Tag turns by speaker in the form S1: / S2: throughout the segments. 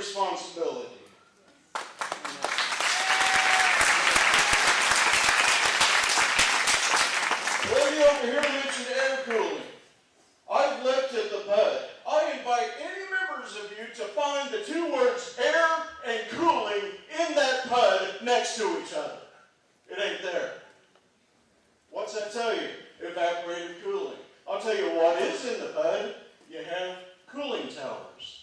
S1: responsibility. The lady over here mentioned air cooling. I've looked at the PUD. I invite any members of you to find the two words air and cooling in that PUD next to each other. It ain't there. What's that tell you? Evaporative cooling. I'll tell you what is in the PUD. You have cooling towers.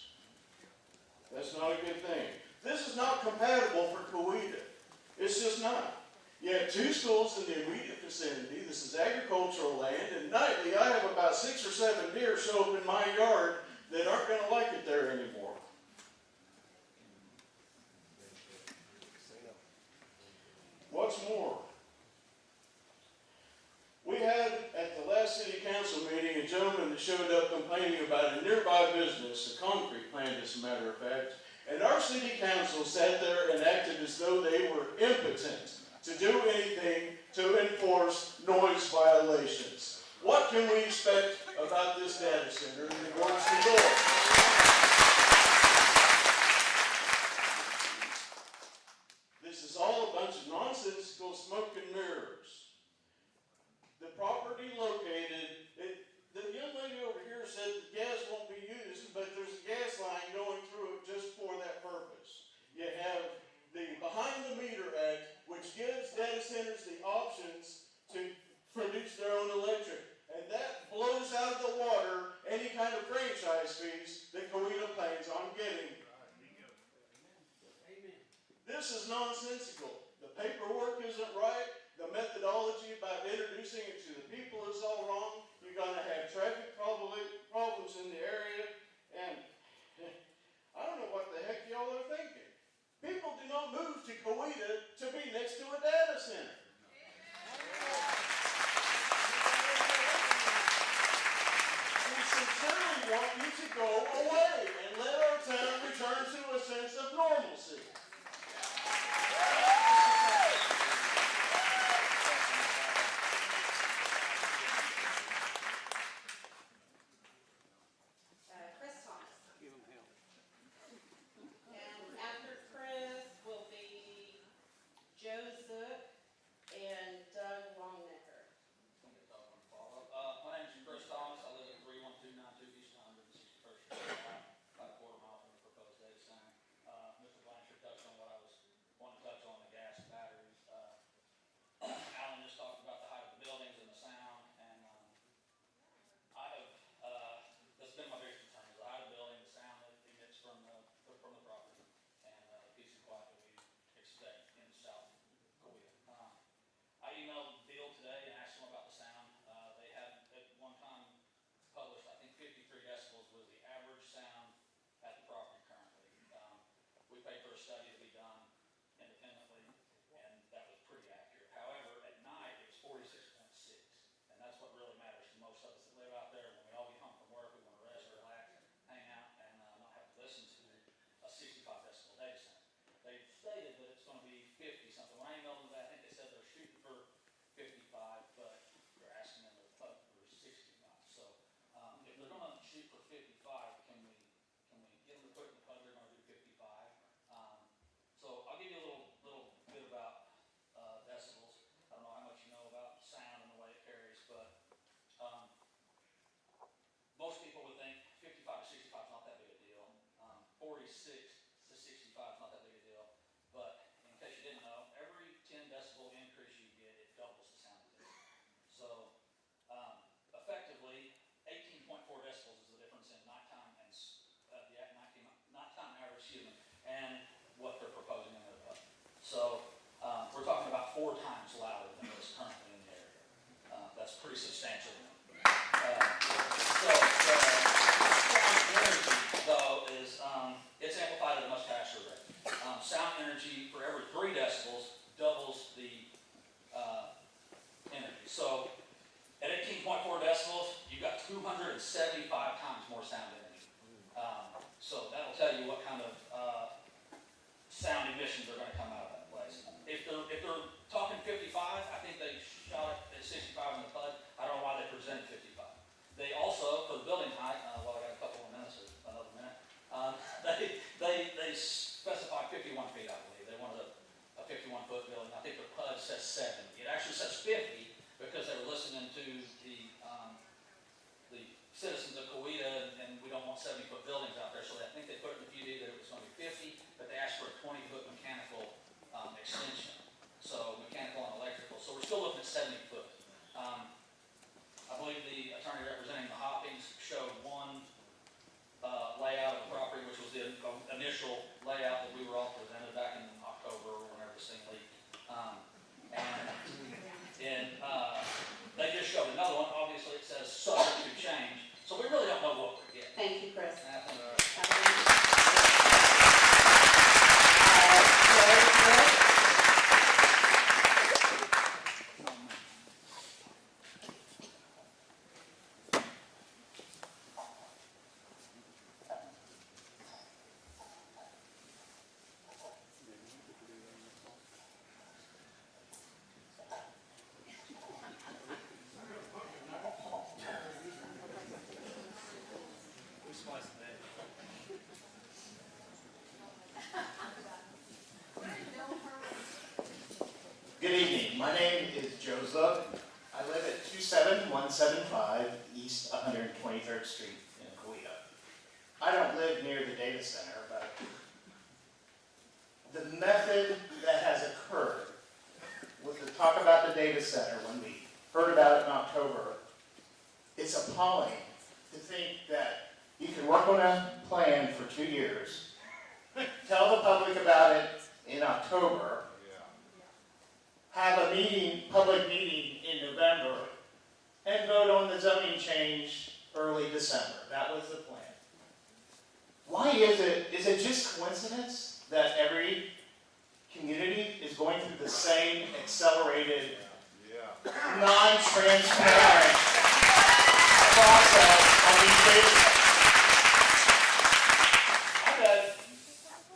S1: That's not a good thing. This is not compatible for Coweta. It's just not. You have two schools in the immediate vicinity. This is agricultural land, and nightly I have about 6 or 7 deer show up in my yard that aren't going to like it there anymore. What's more? We had at the last city council meeting a gentleman that showed up complaining about a nearby business, a concrete plant as a matter of fact, and our city council sat there and acted as though they were impotent to do anything to enforce noise violations. What can we expect about this data center in regards to noise? This is all a bunch of nonsensical smoke and mirrors. The property located, the young lady over here said the gas won't be used, but there's a gas line going through it just for that purpose. You have the Behind the Meter Act, which gives data centers the options to produce their own electric. And that blows out of the water any kind of franchise fees that Coweta plans on getting. This is nonsensical. The paperwork isn't right. The methodology about introducing it to the people is all wrong. You're going to have traffic problems in the area. And I don't know what the heck y'all are thinking. People do not move to Coweta to be next to a data center. We sincerely want you to go away and let our town return to a sense of normalcy.
S2: still looking at 70 foot. I believe the attorney representing the Hoppings showed one layout of the property, which was the initial layout that we were all presented back in October or whenever this thing leaked. And they just showed another one. Obviously, it says subject to change. So we really don't know what we're getting.
S3: Thank you, Chris.
S4: Good evening. My name is Joe Zook. I live at 27175 East 123rd Street in Coweta. I don't live near the data center, but the method that has occurred with the talk about the data center when we heard about it in October, it's appalling to think that you can work on a plan for 2 years, tell the public about it in October, have a meeting, public meeting in November, and vote on the zoning change early December. That was the plan. Why is it just coincidence that every community is going through the same accelerated, non-transparent process on these data sets? I bet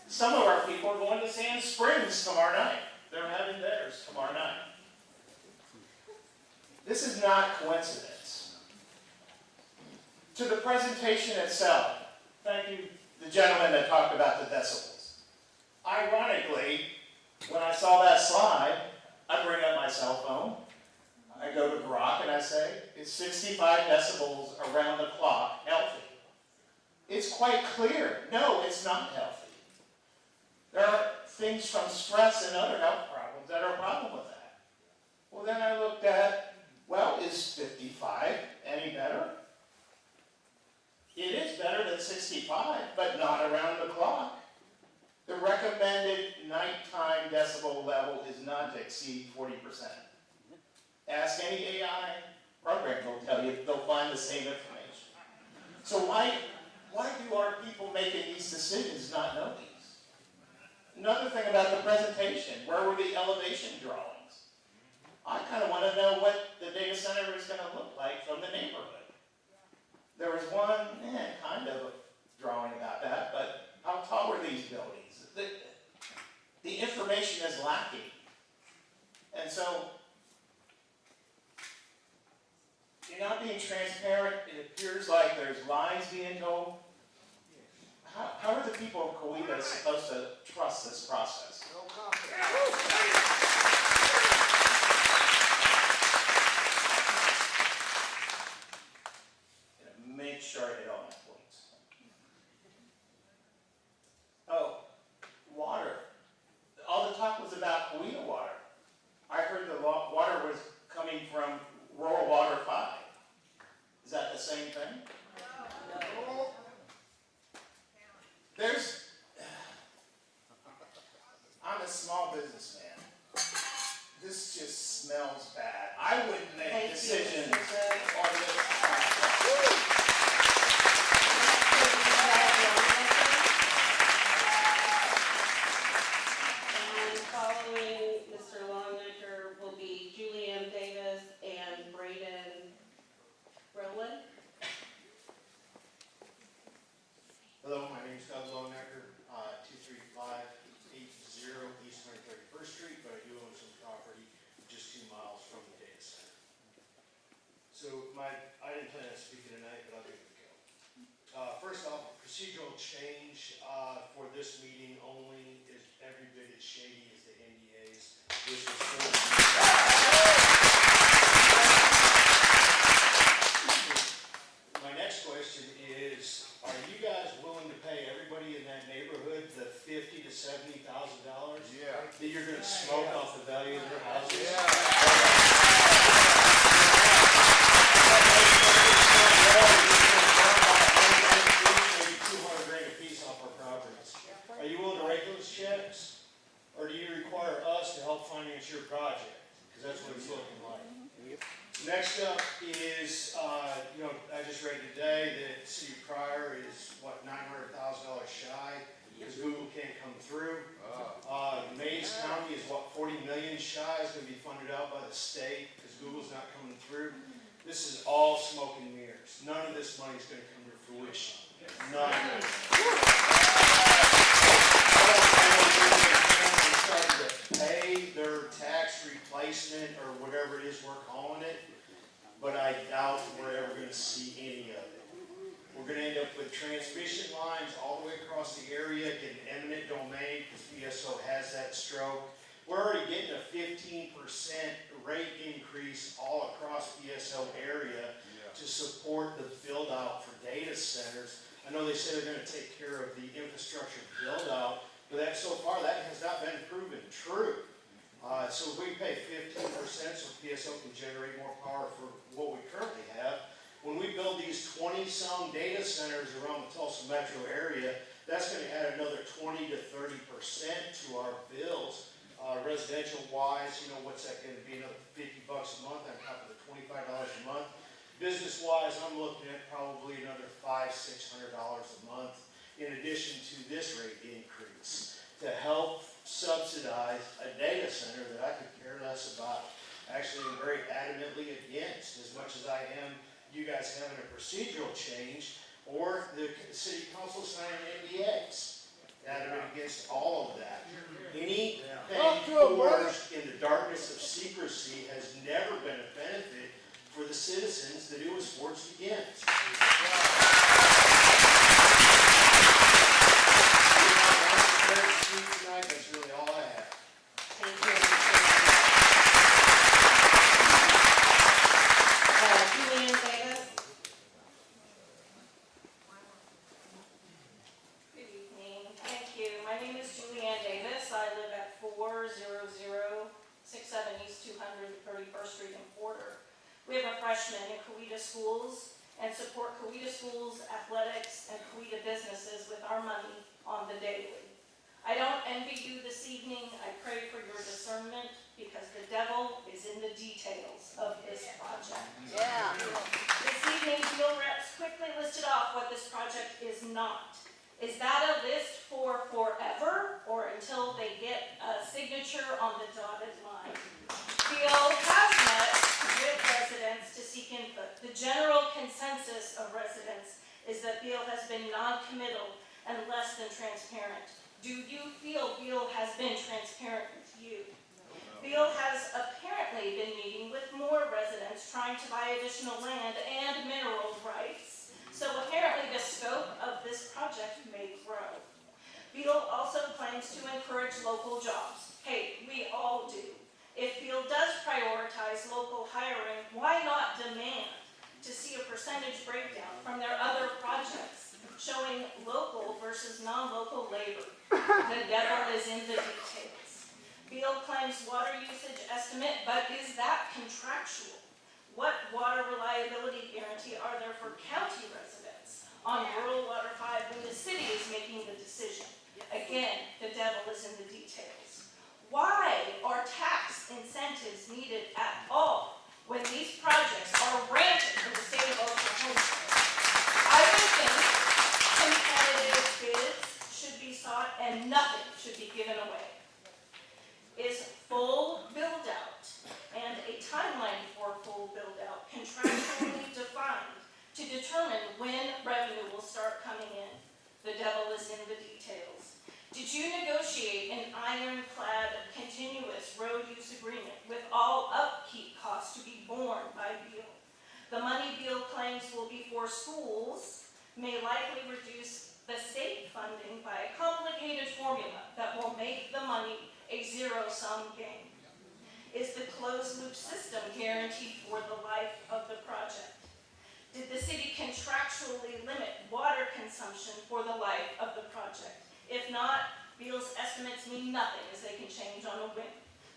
S4: some of our people are going to Sand Springs tomorrow night. They're having theirs tomorrow night. This is not coincidence. To the presentation itself, thank you, the gentleman that talked about the decibels. Ironically, when I saw that slide, I bring up my cell phone, I go to Grok and I say, is 65 decibels around the clock healthy? It's quite clear, no, it's not healthy. There are things from stress and other health problems that are a problem with that. Well, then I looked at, well, is 55 any better? It is better than 65, but not around the clock. The recommended nighttime decibel level is not to exceed 40%. Ask any AI program, they'll tell you, they'll find the same information. So why do our people making these decisions not know these? Another thing about the presentation, where were the elevation drawings? I kind of want to know what the data center is going to look like from the neighborhood. There was one kind of drawing about that, but how tall were these buildings? The information is lacking. And so, you're not being transparent. It appears like there's lies being told. How are the people of Coweta supposed to trust this process? Make sure I hit all my points. Oh, water. All the talk was about Coweta water. I heard the water was coming from Rural Water 5. Is that the same thing? No. I'm a small businessman. This just smells bad. I wouldn't make decisions on this.
S3: And following Mr. Longnecker will be Julianne Davis and Braden Rowland.
S5: Hello, my name is Doug Longnecker, 23580 East 131st Street, but I do own some property just 2 miles from the data center. So I didn't plan on speaking tonight, but I'll give it a go. First off, procedural change for this meeting only is every bit as shady as the NDAs. This is My next question is, are you guys willing to pay everybody in that neighborhood the $50,000 to $70,000 that you're going to smoke off the value of their houses? Are you willing to write those checks? Or do you require us to help finance your project? Because that's what it's looking like. Next up is, I just read today that City Crier is, $900,000 shy, because Google can't come through. Mays County is, 40 million shy, is gonna be funded out by the state, because Google's not coming through. This is all smoke and mirrors. None of this money's gonna come to fruition. None of it. Starting to pay their tax replacement or whatever it is we're calling it, but I doubt we're ever going to see any of it. We're going to end up with transmission lines all the way across the area, getting eminent domain because BSO has that stroke. We're already getting a 15% rate increase all across BSO area to support the build out for data centers. I know they say they're going to take care of the infrastructure build out, but so far that has not been proven true. So if we pay 15% so PSO can generate more power for what we currently have, when we build these 20-some data centers around the Tulsa metro area, that's going to add another 20 to 30% to our bills. Residential wise, what's that going to be? Another $50 a month on top of the $25 a month. Business wise, I'm looking at probably another $500–600 a month in addition to this rate increase to help subsidize a data center that I could care less about. Actually, I'm very adamantly against, as much as I am you guys having a procedural change or the city council signing NDAs. Adamant against all of that. Anything forged in the darkness of secrecy has never been a benefit for the citizens that it was forged against. Tonight, that's really all I have.
S3: Thank you. Julianne Davis.
S6: Good evening. Thank you. My name is Julianne Davis. I live at 40067 East 231st Street in Porter. We have a freshman in Coweta schools and support Coweta schools, athletics, and Coweta businesses with our money on the daily. I don't envy you this evening. I pray for your discernment because the devil is in the details of this project.
S7: Yeah.
S6: This evening, Bill reps quickly listed off what this project is not. Is that a list for forever or until they get a signature on the dotted line? Bill has met with residents to seek input. The general consensus of residents is that Bill has been non-committal and less than transparent. Do you feel Beal has been transparent with you? Beal has apparently been meeting with more residents trying to buy additional land and mineral rights, so apparently the scope of this project may grow. Beal also claims to encourage local jobs. Hey, we all do. If Beal does prioritize local hiring, why not demand to see a percentage breakdown from their other projects showing local versus non-local labor? The devil is in the details. Beal claims water usage estimate, but is that contractual? What water reliability guarantee are there for county residents on rural water 5 when the city is making the decision? Again, the devil is in the details. Why are tax incentives needed at all when these projects are rampant in the state of Oklahoma? I would think competitive bids should be sought and nothing should be given away. Is full build-out and a timeline for full build-out contractually defined to determine when revenue will start coming in? The devil is in the details. Did you negotiate an ironclad continuous road use agreement with all upkeep costs to be borne by Beal? The money Beal claims will be for schools may likely reduce the state funding by a complicated formula that will make the money a zero-sum game. Is the closed-loop system guaranteed for the life of the project? Did the city contractually limit water consumption for the life of the project? If not, Beal's estimates mean nothing as they can change on a whim.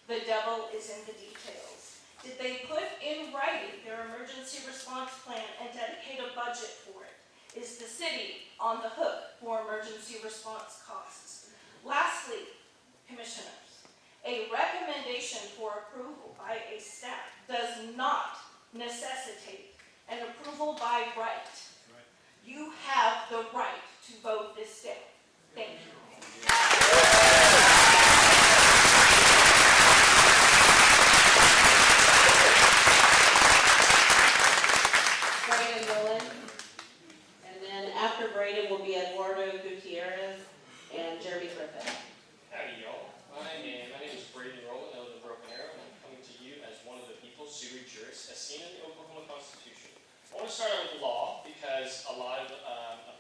S6: The devil is in the details. Did they put in writing their emergency response plan and dedicate a budget for it? is the city on the hook for emergency response costs. Lastly, Commissioners, a recommendation for approval by a staff does not necessitate an approval by right. You have the right to vote this down. Thank you.
S3: Braden Rowland. And then after Braden will be Eduardo Gutierrez and Jeremy Griffin.
S7: Howdy, y'all. My name is Braden Rowland. I live in Broken Arrow, and I'm coming to you as one of the people's sui juris, as seen in the Oklahoma Constitution. I want to start out with the law because a lot of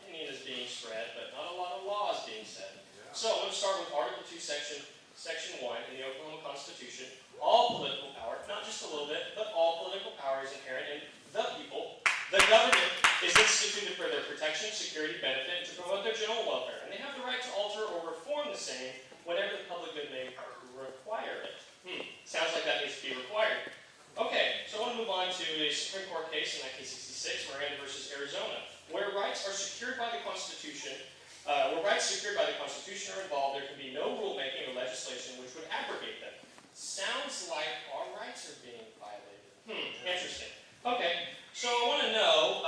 S7: opinion is being spread, but not a lot of law is being said. So I'm going to start with Article 2, Section 1 in the Oklahoma Constitution. All political power, not just a little bit, but all political power is inherent in the people. The government is instituted for their protection, security, benefit, and to promote their general welfare, and they have the right to alter or reform the same whenever the public good may require it. Sounds like that needs to be required. Okay, so I want to move on to a Supreme Court case in 1966, Miranda versus Arizona, where rights are secured by the Constitution. Where rights secured by the Constitution are involved, there can be no rulemaking or legislation which would abrogate them. Sounds like our rights are being violated. Interesting. Okay, so I want to know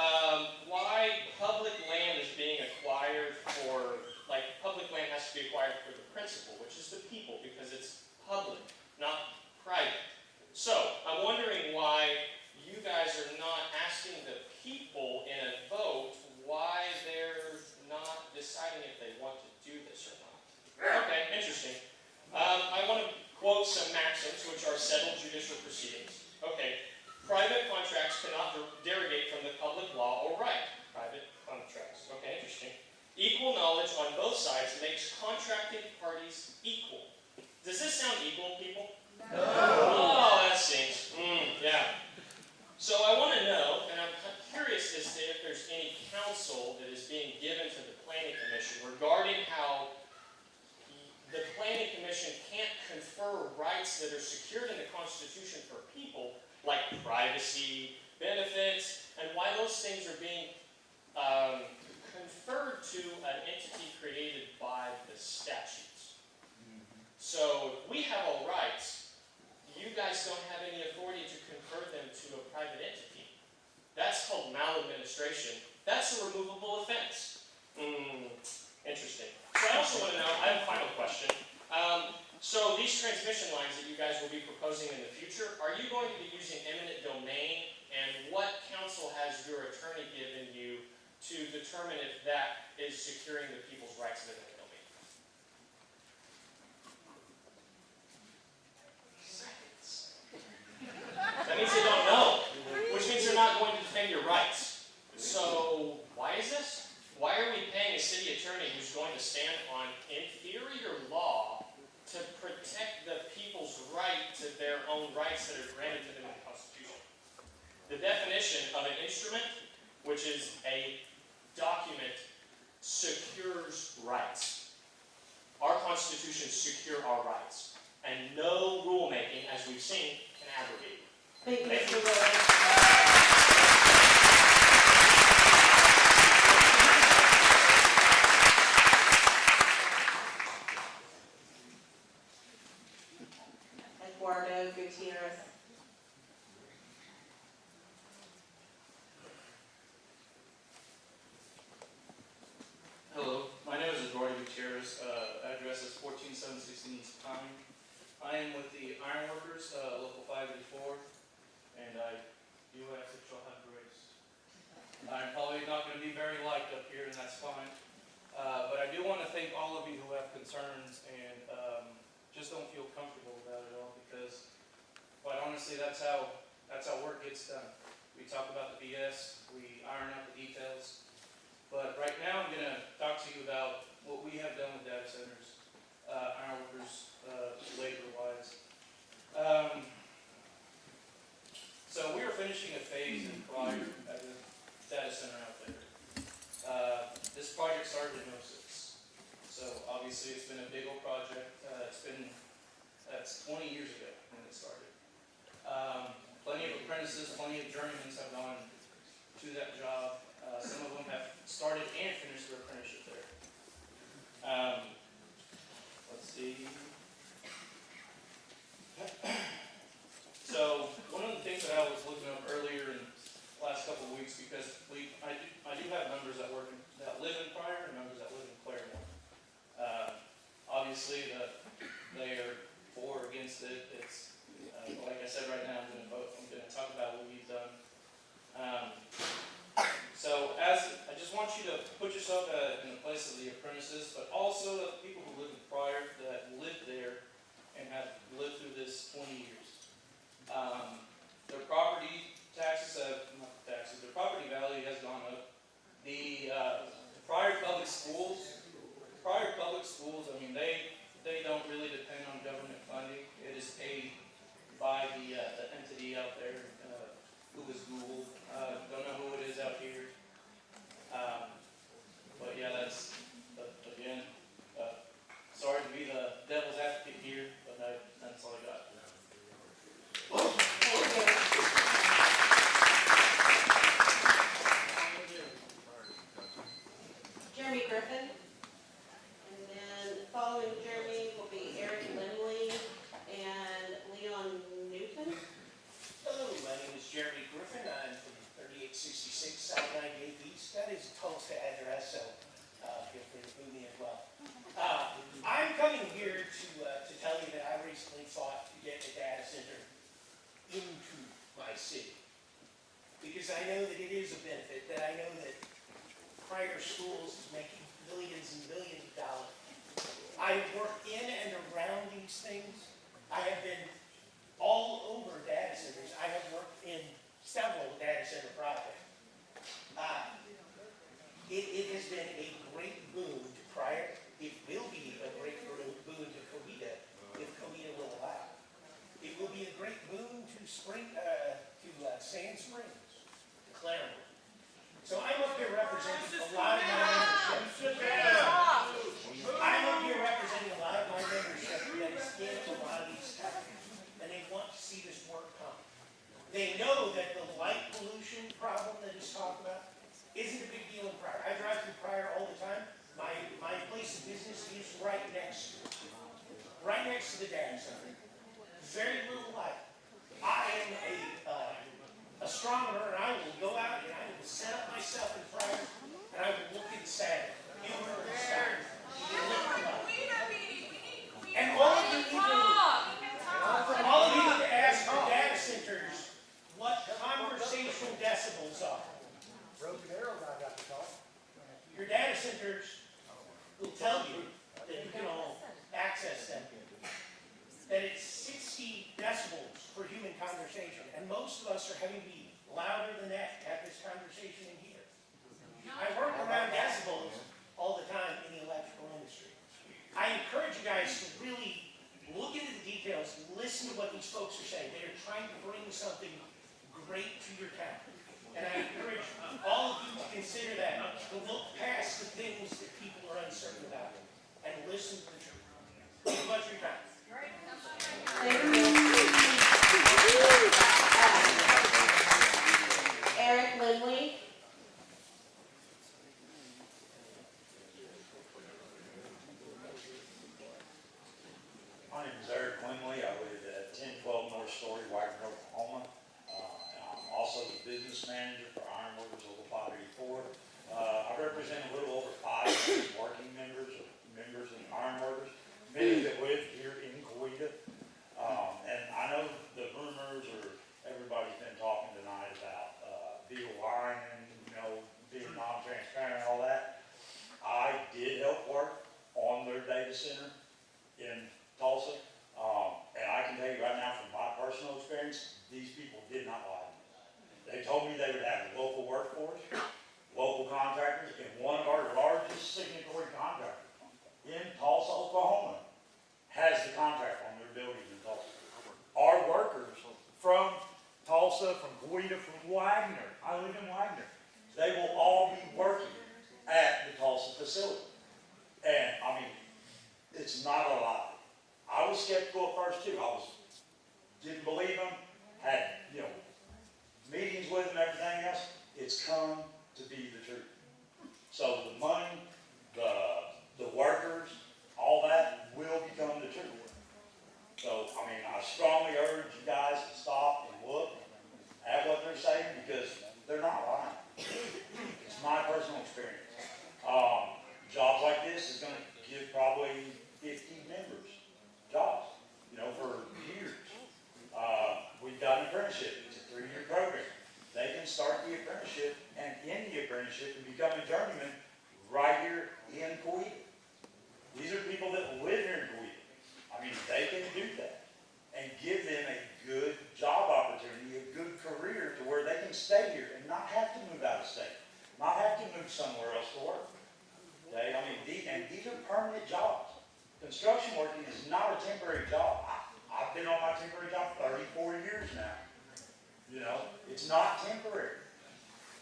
S7: why public land is being acquired for, like, public land has to be acquired for the principal, which is the people, because it's public, not private. So, I'm wondering why you guys are not asking the people in a vote why they're not deciding if they want to do this or not. Okay, interesting. I want to quote some maxims which are settled judicial proceedings. Okay, private contracts cannot derogate from the public law or right. Private contracts. Okay, interesting. Equal knowledge on both sides makes contracting parties equal. Does this sound equal, people? No. Oh, that stinks. Yeah. So I want to know, and I'm curious as to if there's any counsel that is being given to the Planning Commission regarding how the Planning Commission can't confer rights that are secured in the Constitution for people, like privacy, benefits, and why those things are being conferred to an entity created by the statutes. So if we have all rights, you guys don't have any authority to confer them to a private entity. That's called maladministration. That's a removable offense. Interesting. So I also want to know, I have a final question. So these transmission lines that you guys will be proposing in the future, are you going to be using eminent domain? And what counsel has your attorney given you to determine if that is securing the people's rights of eminent domain? Seconds. That means they don't know, which means they're not going to defend your rights. So why is this? Why are we paying a city attorney who's going to stand on inferior law to protect the people's right to their own rights that are granted to them in the Constitution? The definition of an instrument, which is a document, secures rights. Our constitutions secure our rights, and no rulemaking, as we've seen, can abrogate.
S3: Thank you,
S7: Thank
S3: Mr.
S7: you.
S3: Rowland. Eduardo Gutierrez.
S8: Hello, my name is Eduardo Gutierrez. Address is 14716 East Pine. I am with the Ironworkers, Local 584, and I do ask that y'all have grace. I'm probably not going to be very liked up here, and that's fine. But I do want to thank all of you who have concerns and just don't feel comfortable about it all, because, quite honestly, that's how work gets done. We talk about the BS, we iron out the details. But right now, I'm going to talk to you about what we have done with data centers, Ironworkers, labor-wise. So we are finishing a phase in Pryor at the data center out there. This project started in '06. So obviously, it's been a big old project. That's 20 years ago when it started. Plenty of apprentices, plenty of journeymen have gone to that job. Some of them have started and finished their apprenticeship there. Let's see. So one of the things that I was looking up earlier in the last couple of weeks, because I do have members that live in Pryor and members that live in Claremont. Obviously, they are for or against it. It's like I said, right now I'm going to talk about what we've done. So I just want you to put yourself in the place of the apprentices, but also the people who live in Pryor that live there and have lived through this 20 years. Their property taxes their property value has gone up. The Pryor public schools, I mean, they don't really depend on government funding. It is paid by the entity out there, who is Google. Don't know who it is out here. But yeah, that's, again, sorry to be the devil's advocate here, but that's all I got.
S3: Jeremy Griffin. And then following Jeremy will be Eric Lindley and Leon Newton.
S9: Hello, my name is Jeremy Griffin. I'm from 3866 South 98 East. That is a Tulsa address, so feel free to boo me as well. I'm coming here to tell you that I recently fought to get a data center into my city. Because I know that it is a benefit, that I know that Pryor Schools is making billions and billions of dollars. I've worked in and around these things. I have been all over data centers. I have worked in several data center projects. It has been a great boon to Pryor. It will be a great boon to Coweta if Coweta will allow. It will be a great boon to Sand Springs, to Claremont. So I'm up here representing a lot of my membership. I'm up here representing a lot of my membership that is in a lot of these towns, and they want to see this work come. They know that the light pollution problem that is talked about isn't a big deal in Pryor. I drive through Pryor all the time. My place of business is right next to it. Right next to the data center. Very little light. I am astronomer, and I will go out and I will set up myself in Pryor, and I will look at Saturn. You will look at Saturn. And all of you need to ask your data centers what conversational decibels are. Your data centers will tell you that you can all access them. That it's 60 decibels for human conversation, and most of us are having to be louder than that to have this conversation in here. I work around decibels all the time in the electrical industry. I encourage you guys to really look into the details, listen to what these folks are saying. They are trying to bring something great to your town. And I encourage all of you to consider that, to look past the things that people are uncertain about, and listen to the truth. Thank you much for your time.
S3: Thank you. Eric Lindley.
S10: My name is Eric Lindley. I live at 1012 North Story, Wagner, Oklahoma. And I'm also the business manager for Ironworkers Local 584. I represent a little over 500 working members in Ironworkers, many that live here in Coweta. And I know the rumors, or everybody's been talking tonight about Beal Lyman, being non-transparent and all that. I did help work on their data center in Tulsa. And I can tell you right now from my personal experience, these people did not lie to me. They told me they would have a local workforce, local contractors, and one of our largest signatory contractors in Tulsa, Oklahoma, has the contract on their buildings in Tulsa. Our workers from Tulsa, from Coweta, from Wagner, I live in Wagner, they will all be working at the Tulsa facility. And I mean, it's not a lie. I was skeptical at first too. Didn't believe them, had, meetings with them, everything else. It's come to be the truth. So the money, the workers, all that will become the truth. So, I mean, I strongly urge you guys to stop and look at what they're saying, because they're not lying. It's my personal experience. Jobs like this is gonna give probably 50 members jobs, for years. We've got an apprenticeship, it's a 3-year program. They can start the apprenticeship and end the apprenticeship and become a journeyman right here in Coweta. These are people that live here in Coweta. I mean, they can do that and give them a good job opportunity, a good career to where they can stay here and not have to move out of state, not have to move somewhere else to work. Okay, I mean, these are permanent jobs. Construction working is not a temporary job. I've been on my temporary job 34 years now. It's not temporary.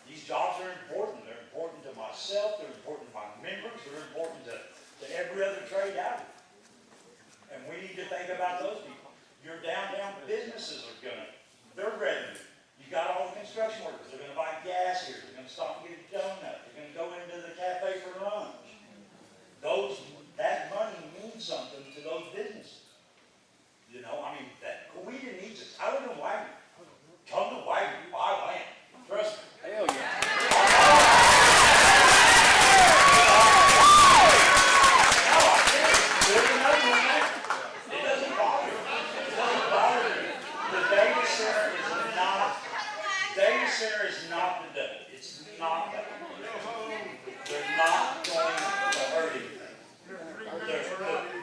S10: These jobs are important. They're important to myself. They're important to my members. They're important to every other trade out here. And we need to think about those people. Your downtown businesses they're ready. You got all the construction workers. They're going to buy gas here. They're going to stop and get a donut. They're going to go into the cafe for lunch. That money means something to those businesses. I mean, that Coweta needs it. I live in Wagner. Come to Wagner, buy land. Trust me. Hell yeah. It doesn't bother me. It doesn't bother me. The data center is not the devil. It's not that. They're not going to hurt anything.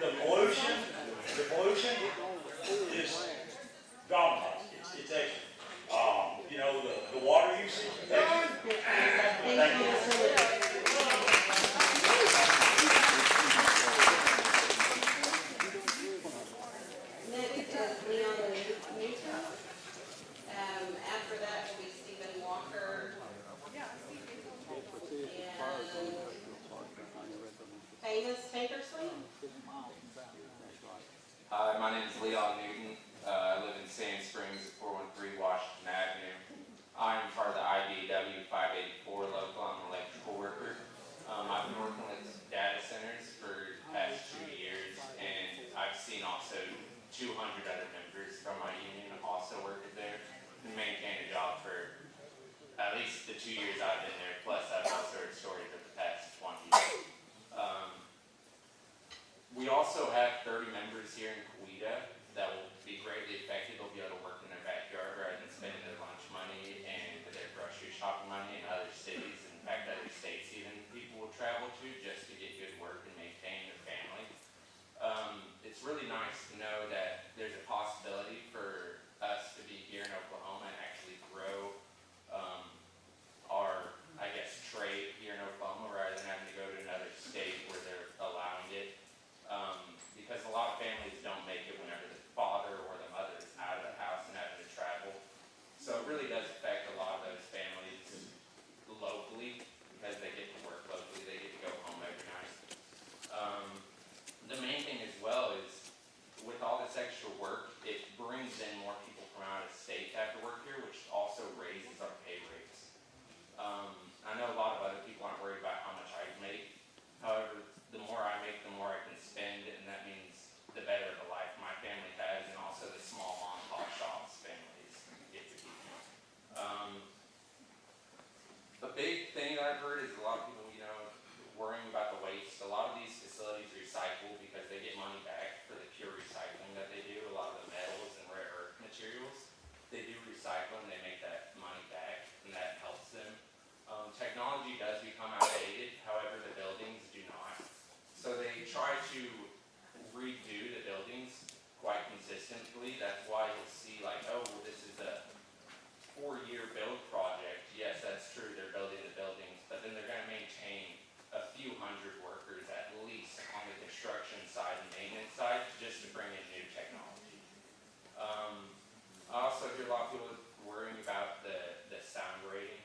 S10: The pollution is gone. It's extra. The water usage is extra. Thank you.
S3: Next is Leon Newton. After that will be Stephen Walker. And Famous Tankersley.
S11: Hi, my name is Leon Newton. I live in Sand Springs at 413 Washington Avenue. I'm part of the IBW 584 local. I'm an electrical worker. I've been working with data centers for the past 2 years, and I've seen also 200 other members from my union also working there and maintain a job for at least the 2 years I've been there, plus I've also heard stories of the past 20 years. We also have 30 members here in Coweta that will be greatly affected. They'll be able to work in their backyard rather than spending their lunch money and their grocery shopping money in other cities, in fact other states even, people will travel to just to get good work and maintain their family. It's really nice to know that there's a possibility for us to be here in Oklahoma and actually grow our, trade here in Oklahoma rather than having to go to another state where they're allowing it. Because a lot of families don't make it whenever the father or the mother is out of the house and having to travel. So it really does affect a lot of those families locally because they get to work locally, they get to go home every night. The main thing as well is with all this extra work, it brings in more people from out of state to have to work here, which also raises our pay rates. I know a lot of other people aren't worried about how much I make. However, the more I make, the more I can spend, and that means the better the life my family has, and also the small mom and pop shops families get to keep. A big thing I've heard is a lot of people, worrying about the waste. A lot of these facilities recycle because they get money back for the pure recycling that they do. A lot of the metals and rare earth materials, they do recycle and they make that money back, and that helps them. Technology does become outdated, however, the buildings do not. So they try to redo the buildings quite consistently. That's why you'll see this is a 4-year build project. Yes, that's true, they're building the buildings, but then they're gonna maintain a few hundred workers at least on the construction side and maintenance side just to bring in new technology. I also hear a lot of people worrying about the sound rating.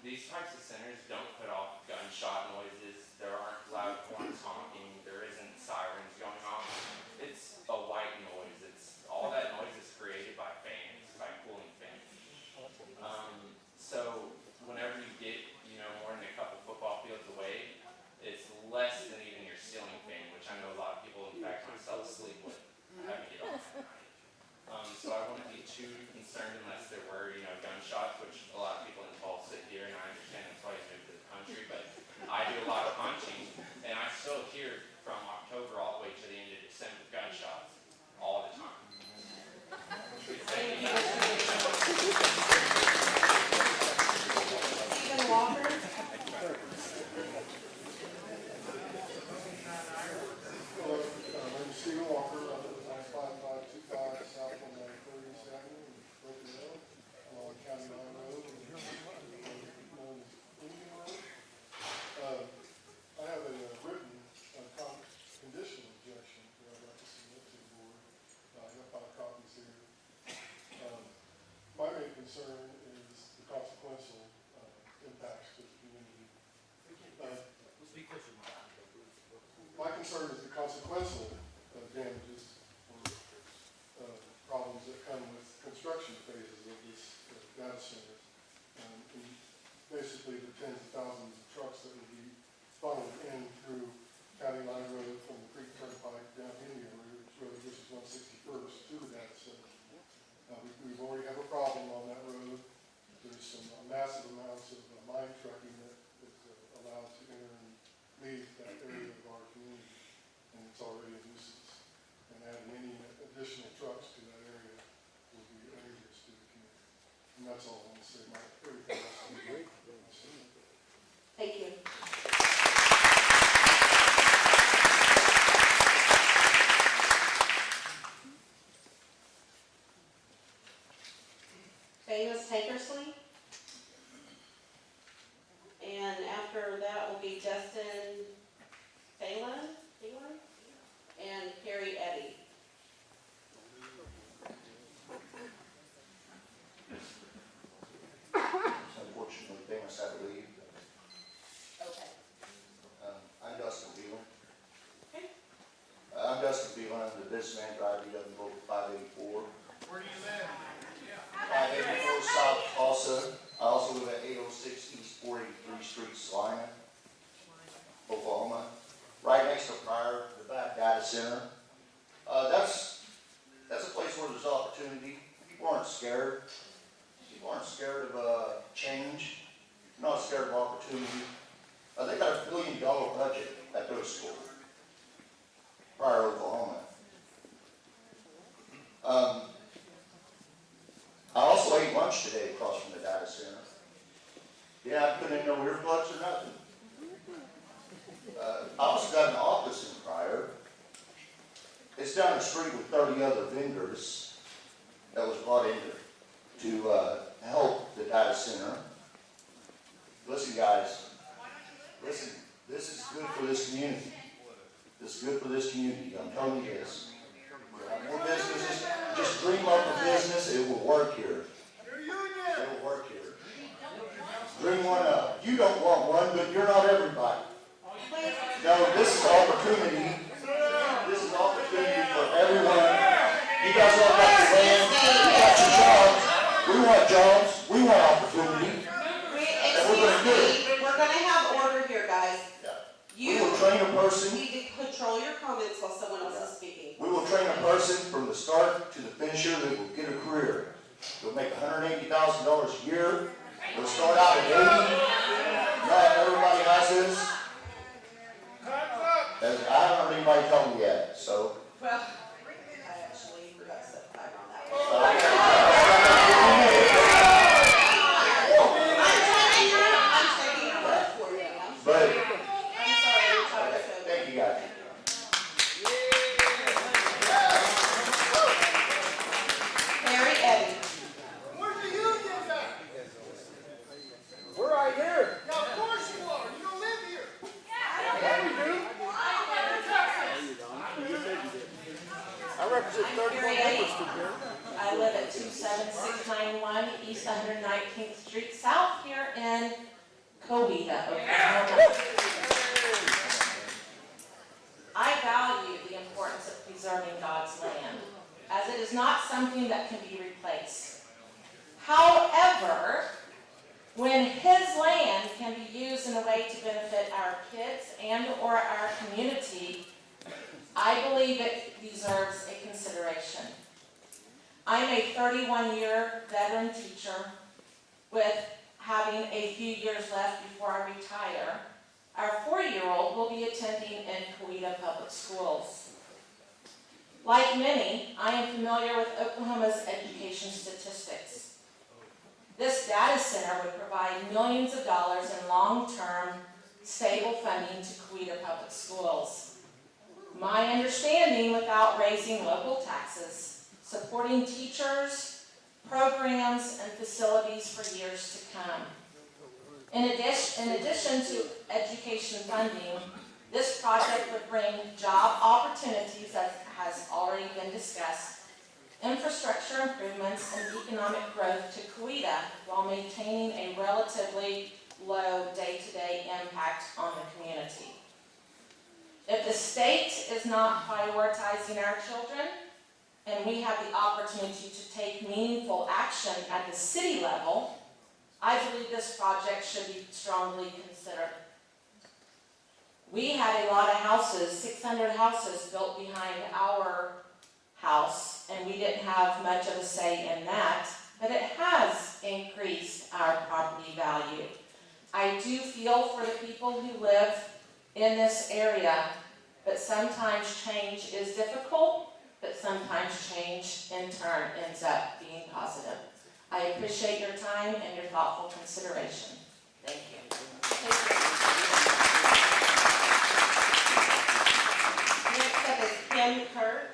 S11: These types of centers don't put off gunshot noises. There aren't loud horns honking. There isn't sirens going off. It's a white noise. All that
S12: consequential damages or problems that come with construction phases of this data center. And basically the tens of thousands of trucks that will be funneled in through County Line Road from the Creek Turnpike down Indian Road, which is 161st to the data center. We've already have a problem on that road. There's some massive amounts of mine trucking that is allowed to enter and leave that area of our community, and it's already a nuisance. And adding any additional trucks to that area will be dangerous to the community. And that's all I want to say. Everything else is great.
S3: Thank you. Famous Tankersley. And after that will be Justin Phelan, and Carrie Eddy.
S13: Unfortunately famous, I believe.
S3: Okay.
S13: I'm Dustin Phelan.
S3: Okay.
S13: I'm Dustin Phelan, I'm the businessman driver, local 584.
S5: Where do you live?
S13: 584 South Tulsa. I also live at 806 East 483 Street, Salina, Oklahoma. Right next to Pryor, the back data center. That's a place where there's opportunity. People aren't scared. People aren't scared of change. They're not scared of opportunity. They got $1 billion budget at their school, Pryor, Oklahoma. I also ate lunch today across from the data center. Yeah, I put in no earplugs or nothing. I also got an office in Pryor. It's down the street with 30 other vendors that was brought in to help the data center. Listen, guys. Listen, this is good for this community. This is good for this community. I'm telling you this. More businesses, just dream up a business, it will work here. It will work here. Dream one up. You don't want one, but you're not everybody. No, this is opportunity. This is opportunity for everyone. You guys all got your land, you got your jobs. We want jobs, we want opportunity. And we're going to do it.
S3: We're going to have order here, guys.
S13: We will train a person.
S3: You need to control your comments while someone else is speaking.
S13: We will train a person from the start to the finisher that will get a career. They'll make $180,000 a year. They'll start out at 80. Not everybody has this. And I haven't heard anybody tell me yet, so.
S3: Well, I actually forgot to set time on that one. I'm taking your word for you, ma'am.
S13: But,
S3: I'm sorry, your time is over.
S13: thank you guys.
S3: Harry Eddy.
S5: Where's the unions at?
S4: We're right here.
S5: Yeah, of course you are. You don't live here.
S4: Yeah, we do. I represent
S3: I'm
S4: 31
S3: Carrie Eddy.
S4: members from here.
S14: I live at 27691 East 119th Street South here in Coweta, Oklahoma. I value the importance of preserving God's land, as it is not something that can be replaced. However, when His land can be used in a way to benefit our kids and or our community, I believe it deserves a consideration. I'm a 31-year veteran teacher with having a few years left before I retire. Our 4-year-old will be attending in Coweta Public Schools. Like many, I am familiar with Oklahoma's education statistics. This data center would provide millions of dollars in long-term, stable funding to Coweta Public Schools. My understanding, without raising local taxes, supporting teachers, programs, and facilities for years to come. In addition to education funding, this project would bring job opportunities, as has already been discussed, infrastructure improvements, and economic growth to Coweta while maintaining a relatively low day-to-day impact on the community. If the state is not prioritizing our children, and we have the opportunity to take meaningful action at the city level, I believe this project should be strongly considered. We had a lot of houses, 600 houses built behind our house, and we didn't have much of a say in that, but it has increased our property value. I do feel for the people who live in this area, but sometimes change is difficult, but sometimes change in turn ends up being positive. I appreciate your time and your thoughtful consideration. Thank you.
S3: Next up is Kim Kirk,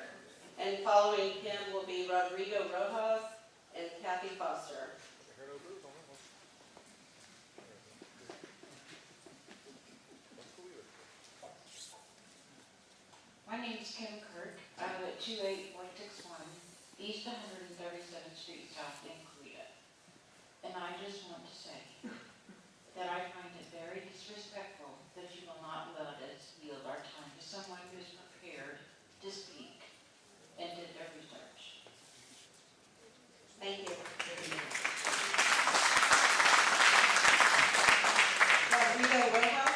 S3: and following Kim will be Rodrigo Rojas and Kathy Foster.
S15: My name is Kim Kirk. I live at 28161 East 137th Street, South in Coweta. And I just want to say that I find it very disrespectful that you will not let us yield our time to someone who is prepared to speak and did their research.
S3: Thank you. Rodrigo Rojas.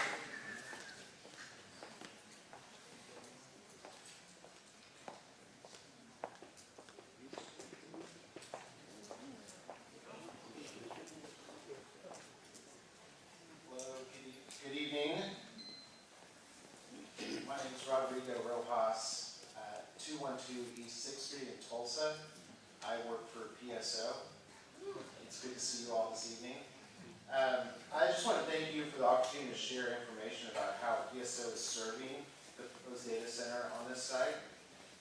S5: Good evening. My name is Rodrigo Rojas, 212 East 6th Street in Tulsa. I work for PSO. It's good to see you all this evening. I just want to thank you for the opportunity to share information about how PSO is serving the proposed data center on this site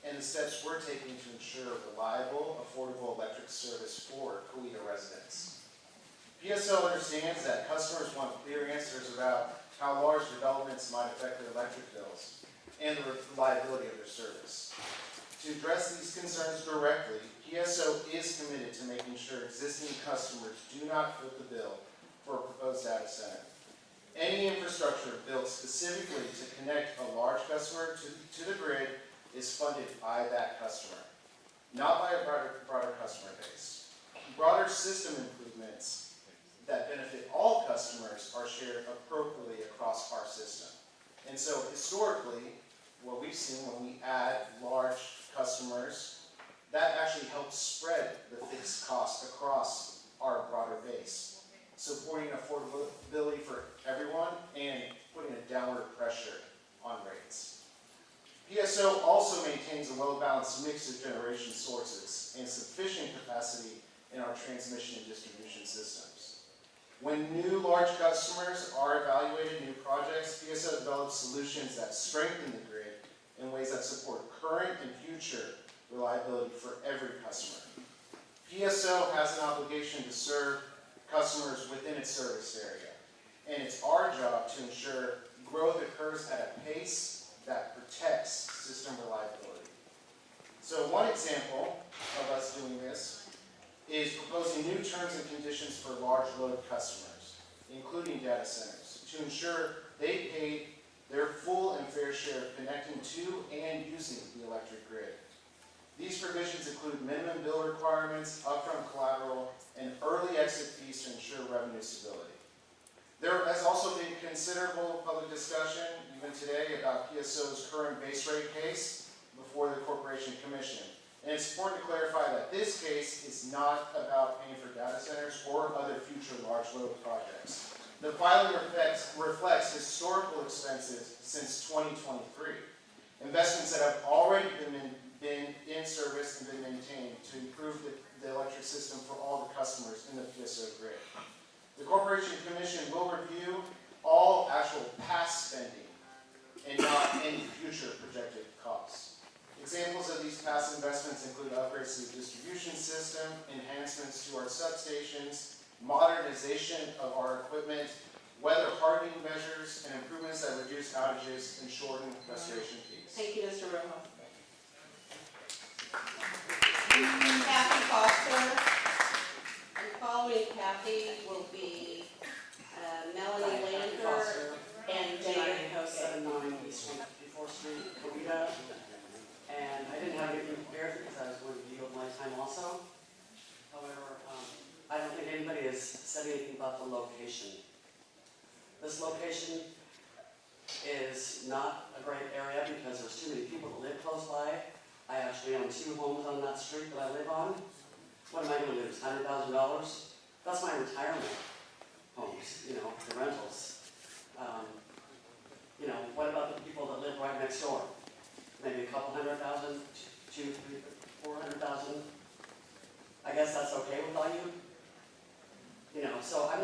S5: and the steps we're taking to ensure reliable, affordable electric service for Coweta residents. PSO understands that customers want clear answers about how large developments might affect their electric bills and the reliability of their service. To address these concerns directly, PSO is committed to making sure existing customers do not foot the bill for a proposed data center. Any infrastructure built specifically to connect a large customer to the grid is funded by that customer, not by a broader customer base. Broader system improvements that benefit all customers are shared appropriately across our system. And so historically, what we've seen when we add large customers, that actually helps spread the fixed cost across our broader base, supporting affordability for everyone and putting a downward pressure on rates. PSO also maintains a well-balanced mix of generation sources and sufficient capacity in our transmission and distribution systems. When new large customers are evaluating new projects, PSO develops solutions that strengthen the grid in ways that support current and future reliability for every customer. PSO has an obligation to serve customers within its service area, and it's our job to ensure growth occurs at a pace that protects system reliability. So one example of us doing this is proposing new terms and conditions for large load customers, including data centers, to ensure they pay their full and fair share of connecting to and using the electric grid. These provisions include minimum bill requirements, upfront collateral, and early exit fees to ensure revenue stability. There has also been considerable public discussion, even today, about PSO's current base rate case before the Corporation Commission. And it's important to clarify that this case is not about paying for data centers or other future large load projects. The filing reflects historical expenses since 2023, investments that have already been in service and been maintained to improve the electric system for all the customers in the PSO grid. The Corporation Commission will review all actual past spending and not any future projected costs. Examples of these past investments include upgrades to the distribution system, enhancements to our substations, modernization of our equipment, weather hardening measures, and improvements that reduce outages and shorten restoration fees.
S3: Thank you, Mr. Rojas. Kathy Foster. And following Kathy will be Melanie Lander and David Kosa.
S16: 79 East 54th Street. Coweta, and I didn't have anything prepared because I was going to yield my time also. However, I don't think anybody has said anything about the location. This location is not a great area because there's too many people that live close by. I actually own 2 homes on that street that I live on. What am I gonna lose, $100,000? That's my retirement homes, you know, the rentals. You know, what about the people that live right next door? Maybe a couple $100,000, 2, 3, 400,000. I guess that's okay with all you. You know, so I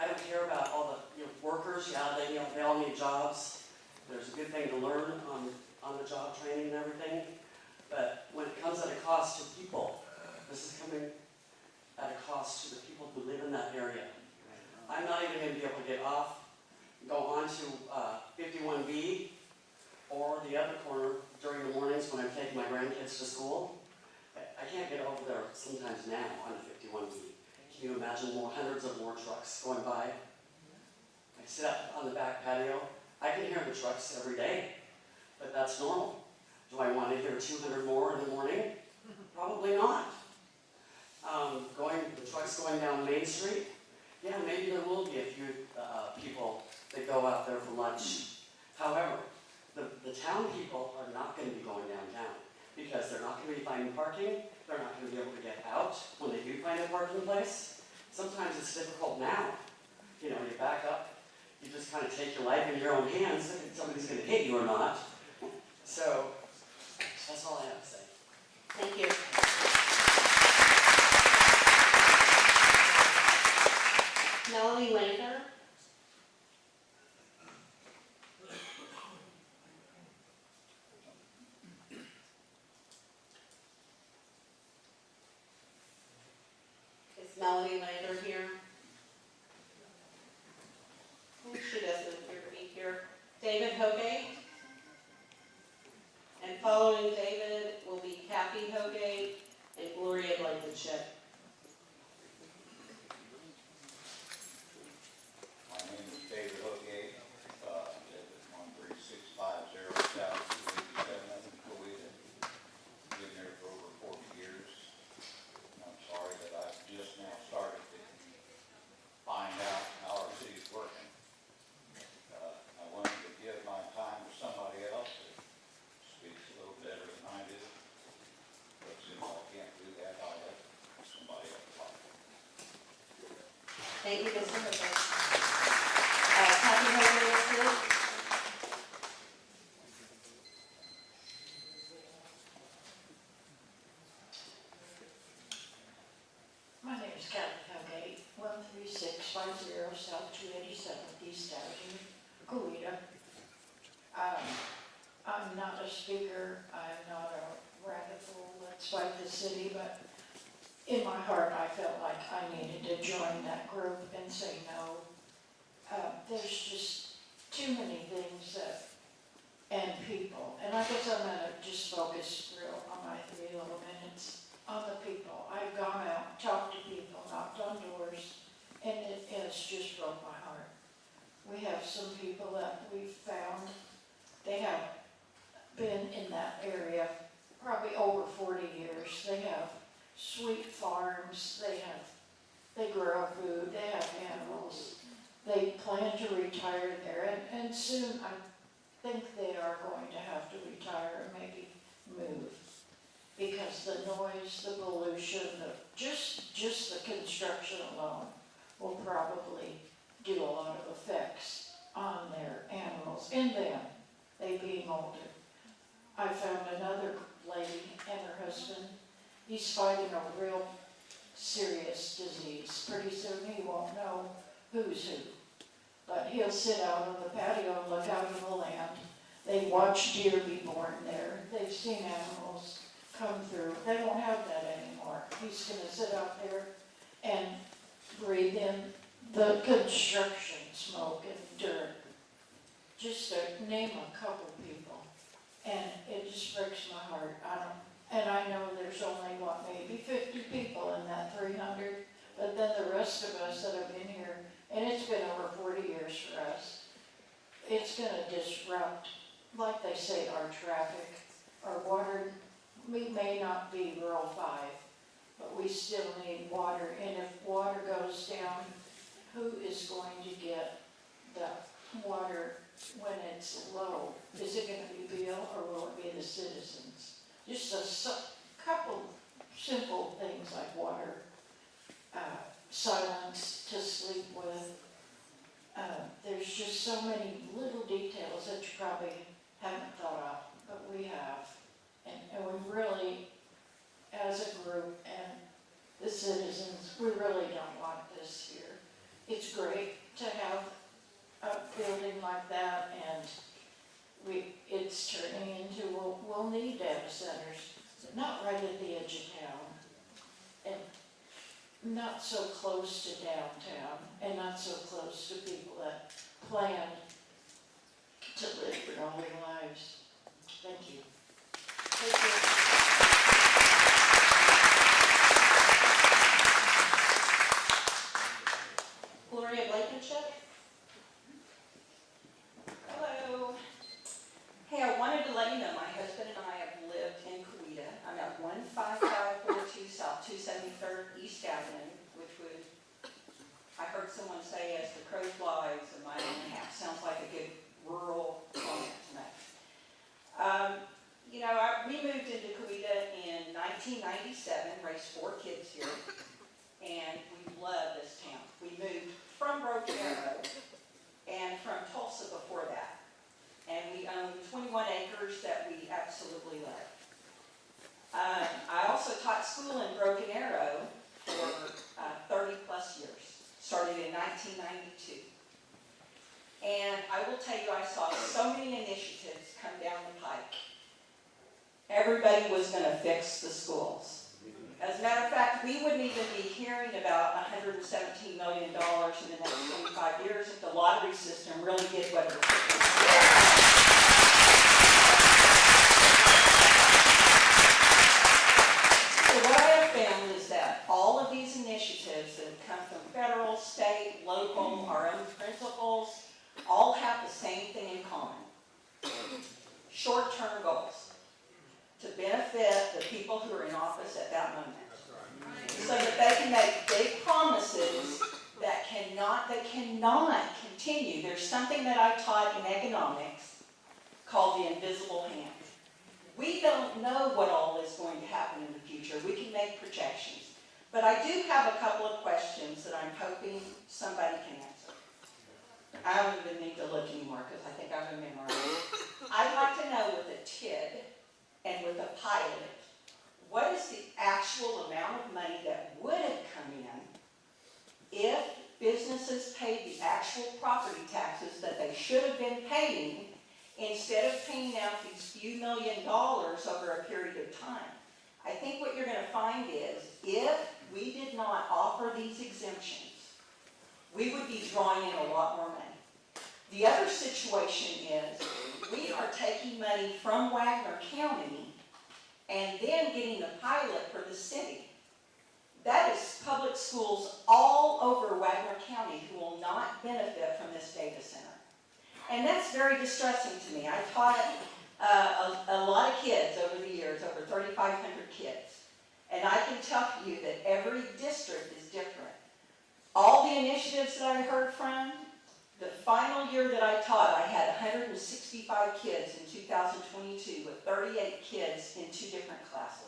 S16: don't care about all the workers. Yeah, they all need jobs. There's a good thing to learn on the job training and everything. But when it comes at a cost to people, this is coming at a cost to the people who live in that area. I'm not even going to be able to get off, go on to 51B or the other corner during the mornings when I'm taking my grandkids to school. I can't get over there sometimes now on 51B. Can you imagine hundreds of more trucks going by? I sit up on the back patio. I can hear the trucks every day, but that's normal. Do I want to hear 200 more in the morning? Probably not. The trucks going down Main Street, yeah, maybe there will be a few people that go out there for lunch. However, the town people are not going to be going downtown because they're not going to be finding parking. They're not going to be able to get out when they do find a parking place. Sometimes it's difficult now. You know, you back up, you just kind of take your life in your own hands if somebody's going to hit you or not. So, that's all I have to say.
S3: Thank you. Melanie Lander. Is Melanie Lander here? She doesn't appear to be here. David Hogate. And following David will be Kathy Hogate and Gloria Blankenship.
S17: My name is David Hogate, I live at 13650 South 287 Coweta. Been there for over 40 years. I'm sorry that I've just now started to find out how our city's working. I wanted to give my time to somebody else that speaks a little better than I do. But since I can't do that, I'll let somebody else talk.
S3: Thank you, Mr. Hogate. Kathy Hogate is here.
S15: My name is Coweta, 13650 South 287 East Avenue, Coweta. I'm not a speaker, I'm not a radical, let's fight the city, but in my heart I felt like I needed to join that group and say no. There's just too many things and people, and I guess I'm gonna just focus real on my 3 little minutes on the people. I've gone out, talked to people, knocked on doors, and it has just broke my heart. We have some people that we've found, they have been in that area probably over 40 years. They have sweet farms, they grow food, they have animals. They plan to retire there, and soon I think they are going to have to retire and maybe move. Because the noise, the pollution, just the construction alone will probably do a lot of effects on their animals, in them, they being older. I found another lady and her husband, he's fighting a real serious disease. Pretty soon he won't know who's who. But he'll sit out on the patio and look out on the land. They watch deer be born there. They've seen animals come through. They won't have that anymore. He's going to sit out there and breathe in the construction smoke and dirt. Just to name a couple people. And it just breaks my heart. I know there's only, maybe 50 people in that 300, but then the rest of us that have been here, and it's been over 40 years for us, it's going to disrupt like they say, our traffic, our water, we may not be rural 5, but we still need water, and if water goes down, who is going to get the water when it's low? Is it gonna be Bill, or will it be the citizens? Just couple simple things like water, silence to sleep with. There's just so many little details that you probably haven't thought of, but we have. And we really, as a group and the citizens, we really don't want this here. It's great to have a building like that, and it's turning into, we'll need data centers, but not right at the edge of town, and not so close to downtown, and not so close to people that plan to live rolling lives. Thank you. Thank you.
S3: Gloria Blankenship?
S18: Hello. Hey, I wanted to let you know my husband and I have lived in Coweta. I'm at 15542 South 273rd East Avenue, which would, I heard someone say, as the crow flies, a mile and a half. Sounds like a good rural comment to me. You know, we moved into Coweta in 1997, raised 4 kids here, and we love this town. We moved from Broken Arrow and from Tulsa before that. And we own 21 acres that we absolutely love. I also taught school in Broken Arrow for 30 plus years, starting in 1992. And I will tell you, I saw so many initiatives come down the pike. Everybody was going to fix the schools. As a matter of fact, we wouldn't even be hearing about $117 million in the next 25 years if the lottery system really did what it was supposed to do. So what I have found is that all of these initiatives that have come from federal, state, local, our own principals, all have the same thing in common. Short-term goals to benefit the people who are in office at that moment. So that they can make big promises that cannot continue. There's something that I taught in economics called the invisible hand. We don't know what all is going to happen in the future. We can make projections. But I do have a couple of questions that I'm hoping somebody can answer. I don't even need to look anymore because I think I've memorized. I'd like to know with a TID and with a pilot, what is the actual amount of money that would have come in if businesses paid the actual property taxes that they should have been paying instead of paying out these few $1 million over a period of time? I think what you're going to find is if we did not offer these exemptions, we would be drawing in a lot more money. The other situation is we are taking money from Wagner County and then getting the pilot for the city. That is public schools all over Wagner County who will not benefit from this data center. And that's very distressing to me. I taught a lot of kids over the years, over 3,500 kids. And I can tell you that every district is different. All the initiatives that I heard from, the final year that I taught, I had 165 kids in 2022 with 38 kids in 2 different classes.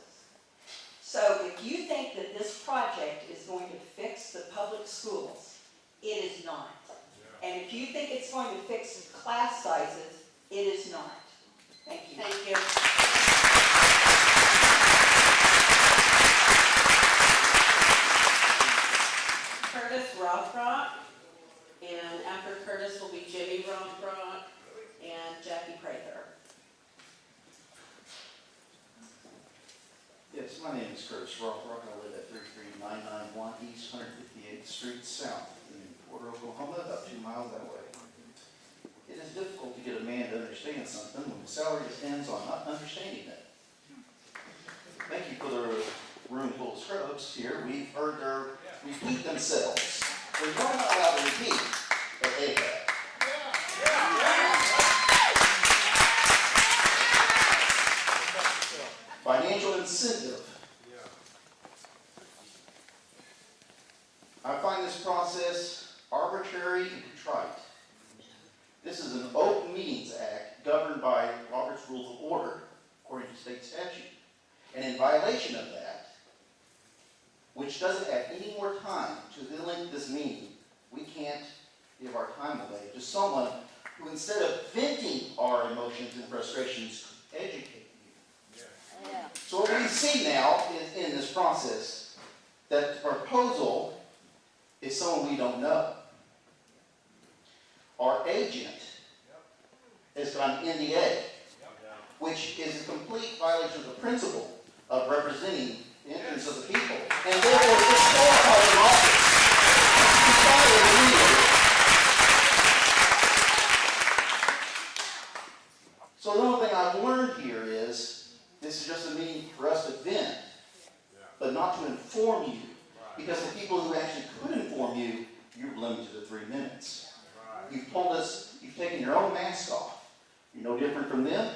S18: So if you think that this project is going to fix the public schools, it is not. And if you think it's going to fix class sizes, it is not. Thank you.
S3: Thank you. Curtis Rothrock, and after Curtis will be Jimmy Rothrock and Jackie Prather.
S19: Yes, my name is Curtis Rothrock. I live at 33991 East 158th Street South in Porter, Oklahoma, about 2 miles that way. It is difficult to get a man to understand something when the salary depends on not understanding it. Thank you for the room full of scrubs here. We've heard their repeat themselves. We're not allowed to repeat what they have. incentive. I find this process arbitrary and contrite. This is an Open Meetings Act governed by Robert's Rules of Order, according to state statute. And in violation of that, which doesn't add any more time to the length of this meeting, we can't give our time away to someone who, instead of venting our emotions and frustrations, could educate you. So what we see now is in this process that the proposal is someone we don't know. Our agent has got an NDA, which is a complete violation of the principle of representing the interests of the people, and therefore disqualifies an office. So the only thing I've learned here is this is just a meeting for us to vent, but not to inform you, because the people who actually could inform you, you're limited to 3 minutes. You've told us you've taken your own mask off. You're no different from them,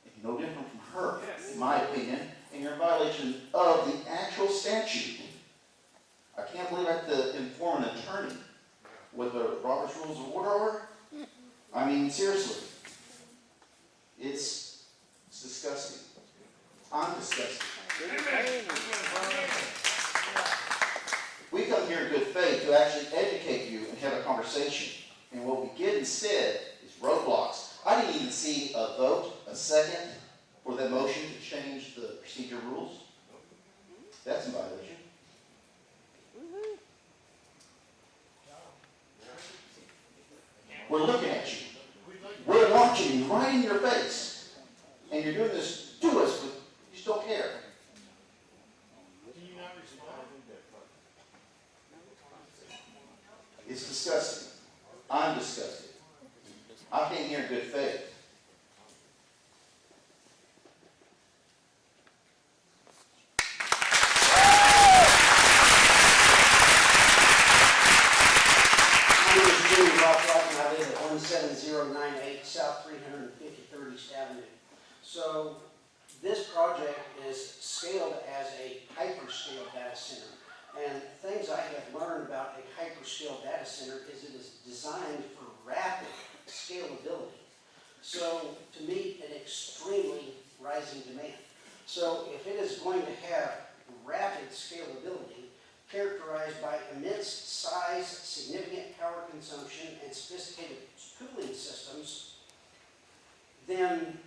S19: and you're no different from her, in my opinion, and you're in violation of the actual statute. I can't believe I have to inform an attorney what the Robert's Rules of Order are. I mean, seriously. It's disgusting. I'm disgusted. We come here in good faith to actually educate you and have a conversation. And what we get instead is roadblocks. I didn't even see a vote, a second, for the motion to change the procedure rules. That's in violation. We're looking at you. We're watching you right in your face. And you're doing this to us, but you still care. It's disgusting. I'm disgusted. I came here in good faith.
S9: My name is Jimmy Rothrock, and I live at 17098 South 350 East Avenue. So this project is scaled as a hyperscale data center. And things I have learned about a hyperscale data center is it is designed for rapid scalability. So to meet an extremely rising demand. So if it is going to have rapid scalability, characterized by immense size, significant power consumption, and sophisticated cooling systems, then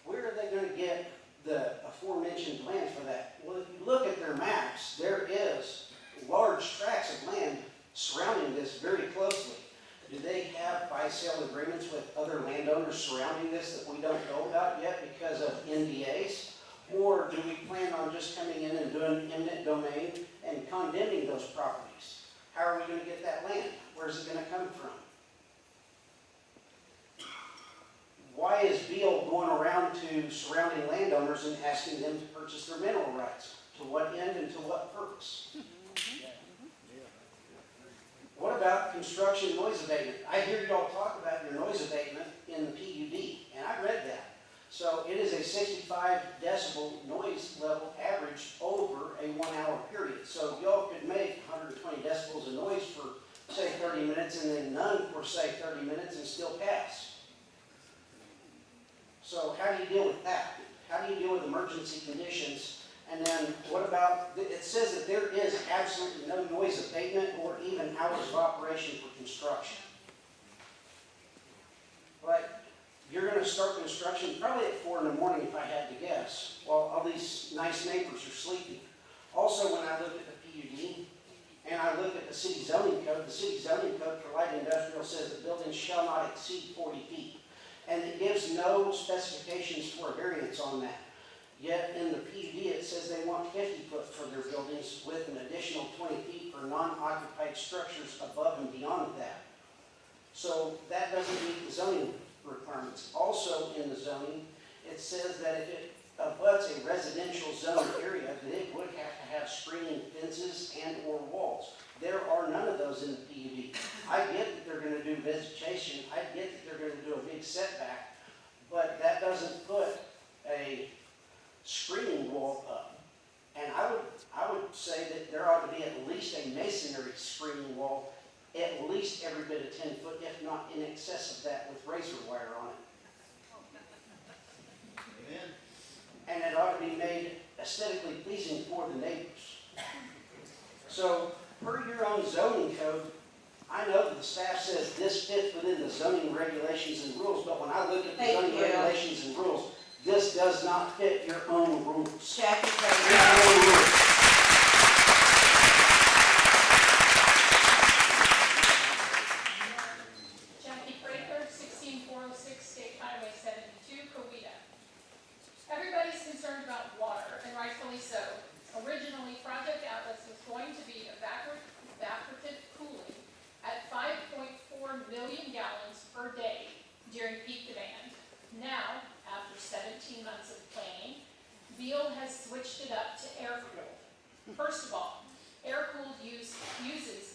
S9: where are they going to get the aforementioned land for that? Well, if you look at their maps, there is large tracts of land surrounding this very closely. Do they have buy-sale agreements with other landowners surrounding this that we don't know about yet because of NDAs? Or do we plan on just coming in and doing eminent domain and condemning those properties? How are we going to get that land? Where's it going to come from? Why is Beal going around to surrounding landowners and asking them to purchase their mineral rights? To what end and to what purpose? What about construction noise abatement? I hear you all talk about your noise abatement in the PUD, and I read that. So it is a 65 decibel noise level average over a 1 hour period. So y'all could make 120 decibels of noise for, say, 30 minutes and then none for, say, 30 minutes and still pass. So how do you deal with that? How do you deal with emergency conditions? And then what about, it says that there is absolutely no noise abatement or even hours of operation for construction. But you're going to start construction probably at 4 in the morning if I had to guess, while all these nice neighbors are sleeping. Also, when I look at the PUD and I look at the city zoning code, the city zoning code for light industrial says that buildings shall not exceed 40 feet. And it gives no specifications for a variance on that. Yet in the PUD it says they want 50 foot for their buildings with an additional 20 feet for non-occupied structures above and beyond that. So that doesn't meet the zoning requirements. Also in the zoning, it says that if it abuts a residential zone area, that it would have to have screening fences and or walls. There are none of those in the PUD. I get that they're going to do vegetation. I get that they're going to do a big setback, but that doesn't put a screening wall up.
S16: every bit of 10 foot, if not in excess of that, with razor wire on it.
S19: Amen.
S16: And it ought to be made aesthetically pleasing for the neighbors. So, per your own zoning code, I know that the staff says this fits within the zoning regulations and rules, but when I look at the
S3: Thank
S16: zoning
S3: you.
S16: regulations and rules, this does not fit your own rules.
S3: Jackie,
S16: Your own rules.
S6: Jackie Prather, 16406 State Highway 72, Coweta. Everybody's concerned about water, and rightfully so. Originally, Project Atlas was going to be evaporative cooling at 5.4 million gallons per day during peak demand. Now, after 17 months of planning, Beal has switched it up to air-cooled. First of all, air-cooled uses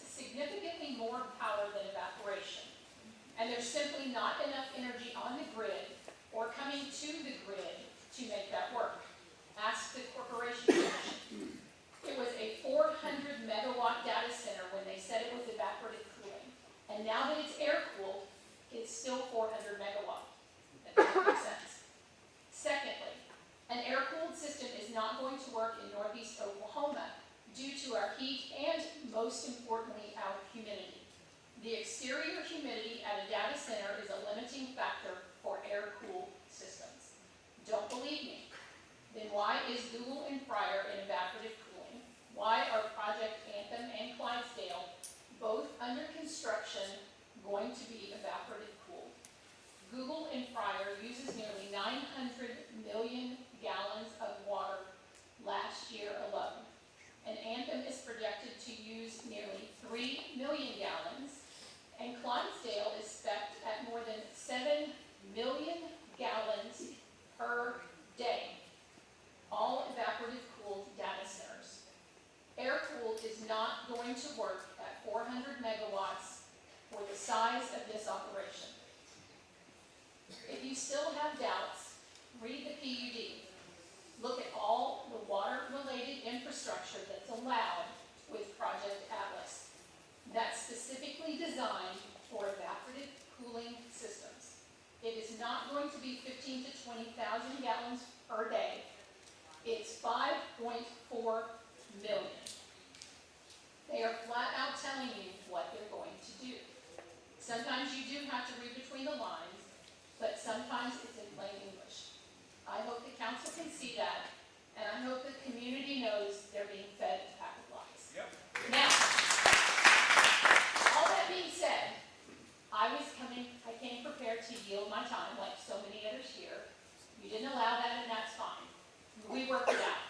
S6: significantly more power than evaporation, and there's simply not enough energy on the grid or coming to the grid to make that work. Ask the Corporation Commission. It was a 400 megawatt data center when they said it was evaporative cooling, and now that it's air-cooled, it's still 400 megawatt. That doesn't make sense. Secondly, an air-cooled system is not going to work in northeast Oklahoma due to our heat and, most importantly, our humidity. The exterior humidity at a data center is a limiting factor for air-cooled systems. Don't believe me? Then why is Google and Fryer in evaporative cooling? Why are Project Anthem and Clydesdale, both under construction, going to be evaporative cooled? Google and Fryer uses nearly 900 million gallons of water last year alone, and Anthem is projected to use nearly 3 million gallons, and Clydesdale is spec'd at more than 7 million gallons per day. All evaporative cooled data centers. Air-cooled is not going to work at 400 megawatts for the size of this operation. If you still have doubts, read the PUD. Look at all the water-related infrastructure that's allowed with Project Atlas. That's specifically designed for evaporative cooling systems. It is not going to be 15 to 20,000 gallons per day. It's 5.4 million. They are flat out telling you what they're going to do. Sometimes you do have to read between the lines, but sometimes it's in plain English. I hope the council can see that, and I hope the community knows they're being fed a pack of lies. Yep. Now, all that being said, I came prepared to yield my time like so many others here. You didn't allow that, and that's fine. We worked it out.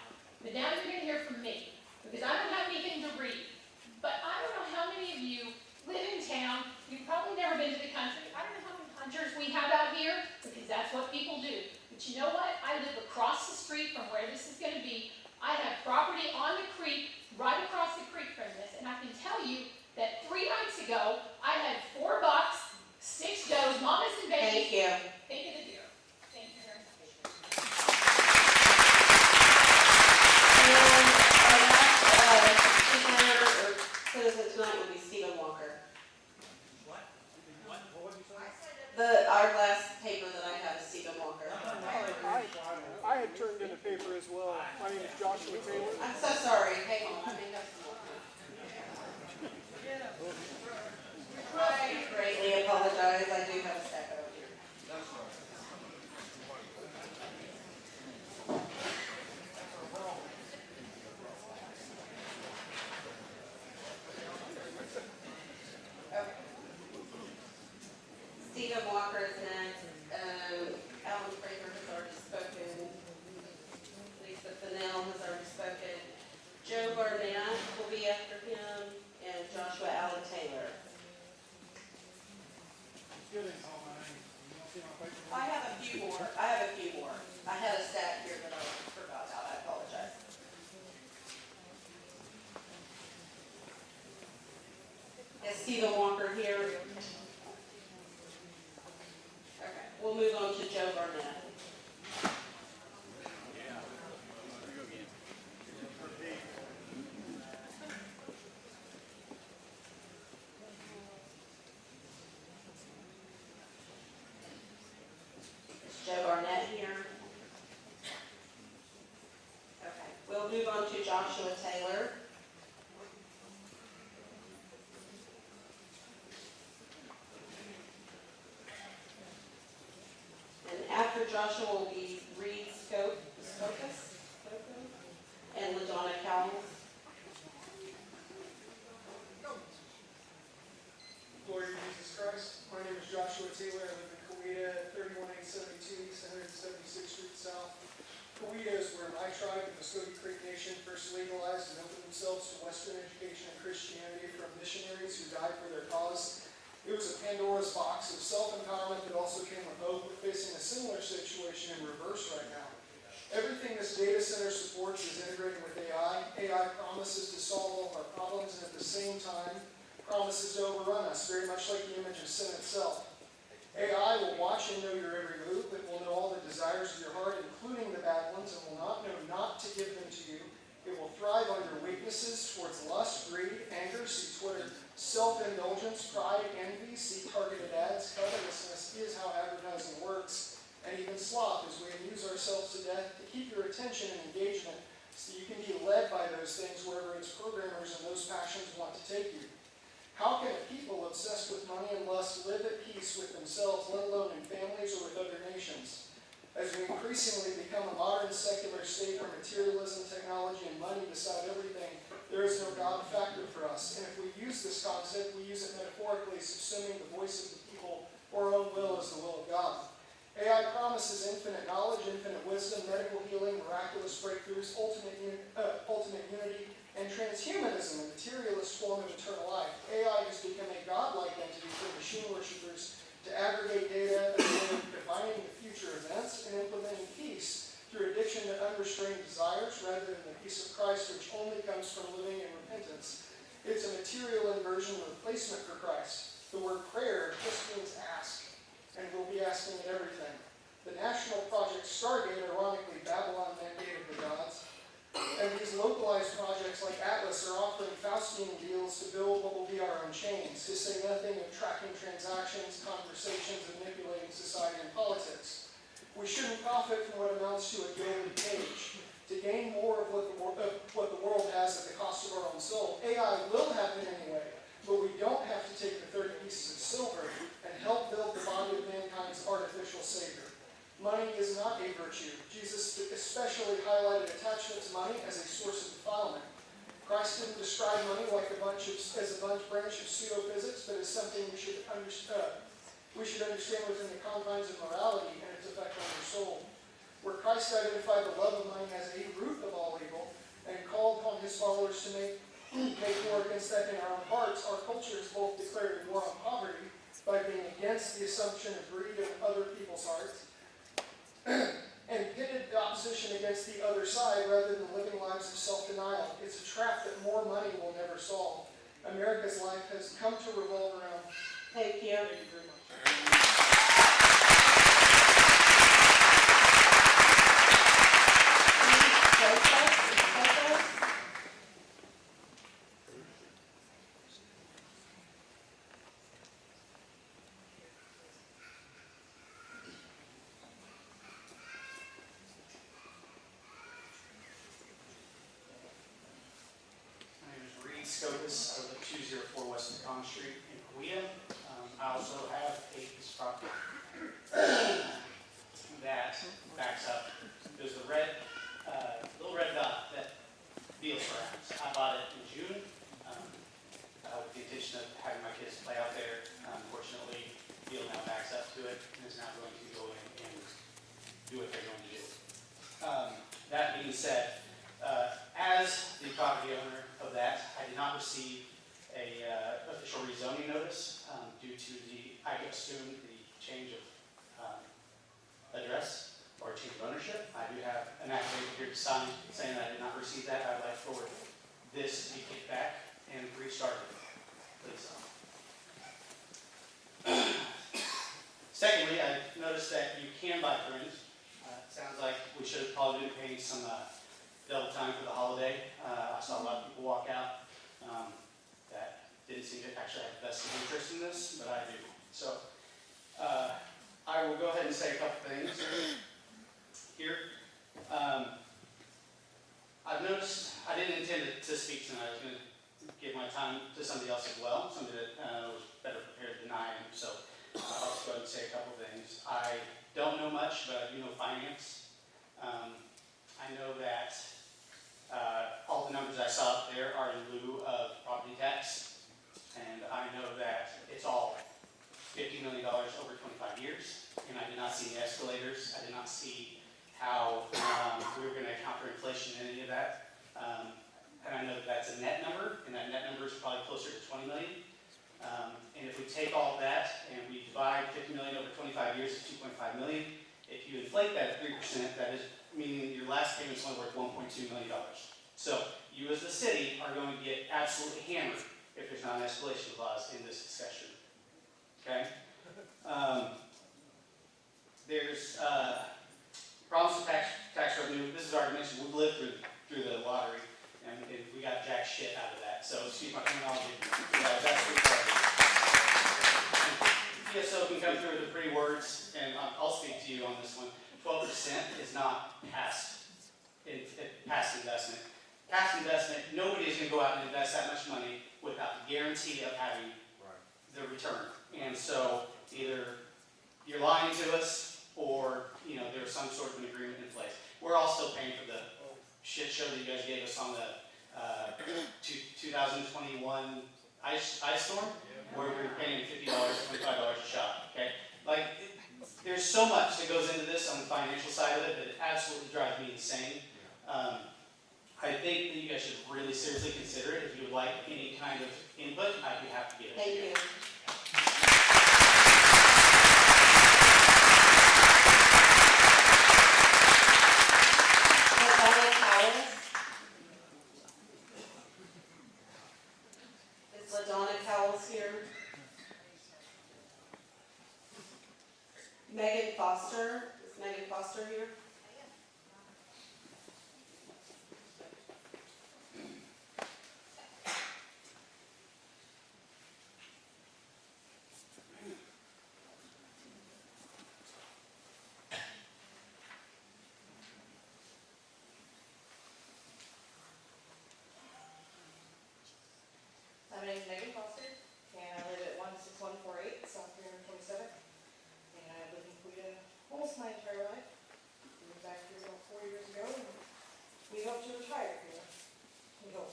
S6: But now you're going to hear from me, because I don't have anything to read. But I don't know how many of you live in town. You've probably never been to the country. I don't know how many hunters we have out here, because that's what people do. But you know what? I live across the street from where this is going to be. I have property on the creek, right across the creek from this, and I can tell you that 3 nights ago, I had 4 bucks, 6 does, mamas and babies.
S3: Thank you.
S6: Think of the deer. Thank you very much.
S3: And our last speaker or citizen tonight will be Stephen Walker. Our last paper that I have is Stephen Walker.
S12: I had turned in a paper as well. My name is Joshua Taylor.
S3: I'm so sorry. Hang on, I may have some more. I greatly apologize. I do have a stack over here. Okay. Stephen Walker is next. Alan Fraser has already spoken. Lisa Fennell has already spoken. Joe Barnett will be after him, and Joshua Allen Taylor. I have a few more. I had a stack here that I forgot about. I apologize. Is Stephen Walker here? Okay, we'll move on to Joe Barnett. We'll move on to Joshua Taylor. And after Joshua will be Reed Scopus, and LaDonna Cowles.
S20: Glory to Jesus Christ. My name is Joshua Taylor. I live in Coweta, 31872 East 176th Street South. Coweta is where my tribe, the Muskogee Creek Nation, first legalized and opened themselves to Western education and Christianity from missionaries who died for their cause. It was a Pandora's box of self-empowerment that also came with hope. We're facing a similar situation in reverse right now. Everything this data center supports is integrated with AI. AI promises to solve all of our problems and at the same time promises to overrun us, very much like the image of sin itself. AI will watch and know your every move. It will know all the desires of your heart, including the bad ones, and will not know not to give them to you. It will thrive on your weaknesses towards lust, greed, anger, see Twitter, self-indulgence, pride, envy, see targeted ads. Covetousness is how advertising works, and even sloth, as we amuse ourselves to death to keep your attention and engagement so you can be led by those things wherever its programmers and those passions want to take you. How can a people obsessed with money and lust live at peace with themselves, let alone in families or with other nations? As we increasingly become a modern secular state where materialism, technology, and money decide everything, there is no God factor for us. And if we use this concept, we use it metaphorically, subsuming the voice of the people or our own will as the will of God. AI promises infinite knowledge, infinite wisdom, medical healing, miraculous breakthroughs, ultimate unity, and transhumanism, a materialist form of eternal life. AI has become a godlike entity for machine worshippers to aggregate data as a way of defining the future events and implementing peace through addiction to unrestrained desires rather than the peace of Christ, which only comes from living in repentance. It's a material inversion replacement for Christ. The word prayer just means ask, and we'll be asking at everything. The National Project Stargate, ironically, Babylon mandated the gods. And these localized projects like Atlas are offering Faustian deals to build what will be our own chains, to say nothing of tracking transactions, conversations, and manipulating society and politics. We shouldn't profit from what amounts to a gilded cage. To gain more of what the world has at the cost of our own soul. AI will happen anyway, but we don't have to take the 30 pieces of silver and help build the body of mankind's artificial savior. Money is not a virtue. Jesus especially highlighted attachment to money as a source of defilement. Christ didn't describe money like as a branch of pseudophysics, but as something we should understand within the confines of morality and its effect on your soul. Where Christ identified the love of money as a root of all evil and called upon his followers to make war against that in our own hearts, our culture has both declared war on poverty by being against the assumption of greed in other people's hearts, and pitted the opposition against the other side rather than living lives of self-denial. It's a trap that more money will never solve. America's life has come to revolve around.
S3: Thank you.
S20: Thank you very much.
S9: My name is Reed Scopus. I live at 204 West Macon Street in Coweta. I also have a piece of property that backs up. There's the little red dot that deals perhaps. I bought it in June with the intention of having my kids play out there. Unfortunately, Deal now backs up to it and is now going to go in and do what they're going to do. That being said, as the property owner of that, I did not receive a official rezoning notice due to I assume the change of address or change of ownership. I do have an affidavit here to sign saying that I did not receive that. I would like for this to be kicked back and restarted, please. Secondly, I noticed that you can buy fringe. It sounds like we should have probably been paying some double time for the holiday. I saw a lot of people walk out that didn't seem to actually have vested interest in this, but I do. So I will go ahead and say a couple things here. I've noticed
S21: to somebody else as well, somebody that was better prepared than I am. So I'll just go ahead and say a couple things. I don't know much, but I do know finance. I know that all the numbers I saw up there are in lieu of property tax. And I know that it's all $50 million over 25 years. And I did not see the escalators. I did not see how we were going to account for inflation in any of that. And I know that that's a net number, and that net number is probably closer to 20 million. And if we take all that and we divide 50 million over 25 years, it's 2.5 million. If you inflate that at 3%, that is meaning your last payment's only worth $1.2 million. So you as the city are going to get absolutely hammered if there's not an escalation clause in this discussion. Okay? There's problems with tax revenue. This is already mentioned. We've lived through the lottery, and we got jack shit out of that. So excuse my terminology. Yeah, that's PSO can come through with the pretty words, and I'll speak to you on this one. 12% is not past investment. Past investment, nobody is going to go out and invest that much money without the guarantee of having the return. And so either you're lying to us, or there's some sort of an agreement in place. We're all still paying for the shit show that you guys gave us on the 2021 ice storm, where we were paying $50, $25 a shot. Okay, there's so much that goes into this on the financial side of it that it absolutely drives me insane. I think that you guys should really seriously consider it. If you would like any kind of input, I'd be happy to give it to you.
S3: Thank you. Is LaDonna Cowles here? Megan Foster, is Megan Foster here?
S14: My name is Megan Foster, and I live at 16148 South 327th, and I've lived in Coweta almost my entire life. Moved back here about 4 years ago, and we hope to retire here. We hope.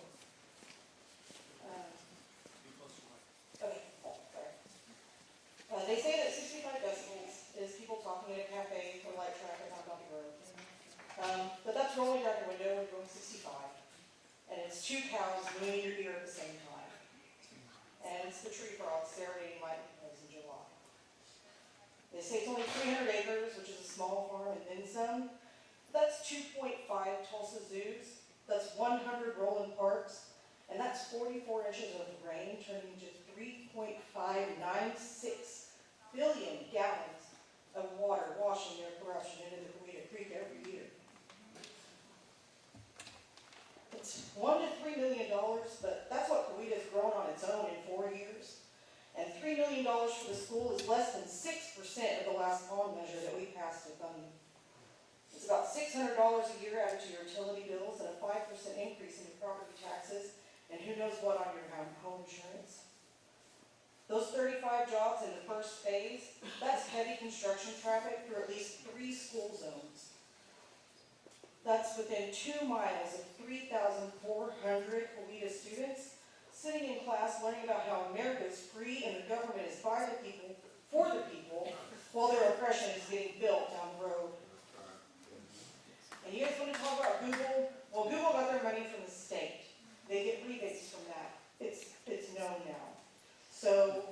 S14: Okay, sorry. They say that 65 decibels is people talking in a cafe or light traffic on Bumpy Road. But that's rolling down your window and going 65. And it's 2 cows mooing your ear at the same time. And it's the tree frog serenading my ears in July. They say it's only 300 acres, which is a small farm, and then some. That's 2.5 Tulsa zoos. That's 100 Roland parks. And that's 44 inches of rain turning into 3.596 billion gallons of water washing their corruption into the Coweta Creek every year. It's $1 to $3 million, but that's what Coweta's grown on its own in 4 years. And $3 million for the school is less than 6% of the last bond measure that we passed to fund. It's about $600 a year added to your utility bills and a 5% increase in your property taxes, and who knows what on your home insurance. Those 35 jobs in the first phase, that's heavy construction traffic through at least 3 school zones. That's within 2 miles of 3,400 Coweta students sitting in class learning about how America is free and the government is by the people, for the people, while their oppression is getting built down the road. And you guys want to talk about Google? Well, Google got their money from the state. They get rebates from that. It's known now. So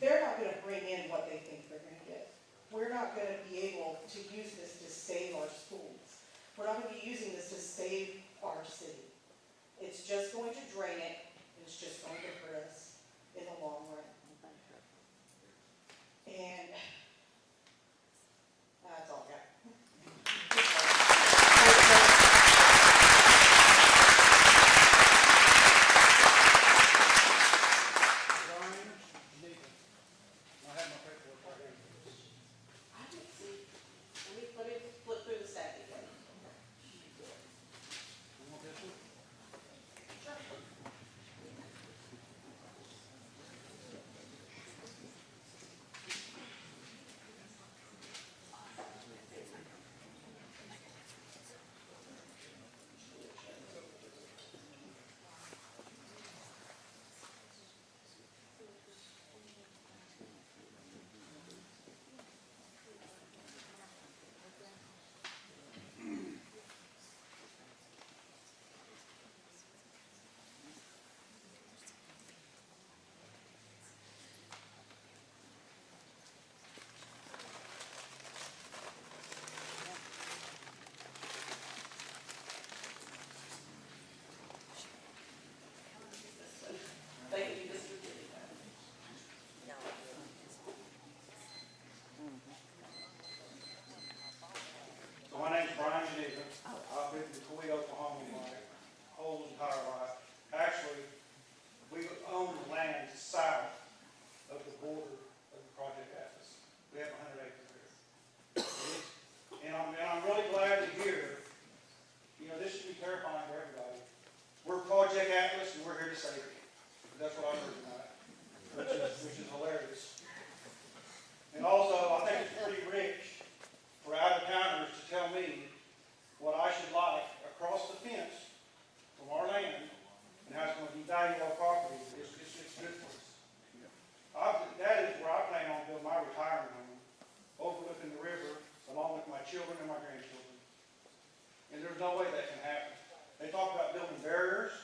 S14: they're not going to bring in what they think they're going to get. We're not going to be able to use this to save our schools. We're not going to be using this to save our city. It's just going to drain it, and it's just going to hurt us in the long run. And that's all I got.
S3: Let me flip through the stack again.
S1: what I should like across the fence from our land and how it's gonna devalue our property, it's good for us. That is where I plan on building my retirement home, overlooking the river, along with my children and my grandchildren. And there's no way that can happen. They talk about building barriers.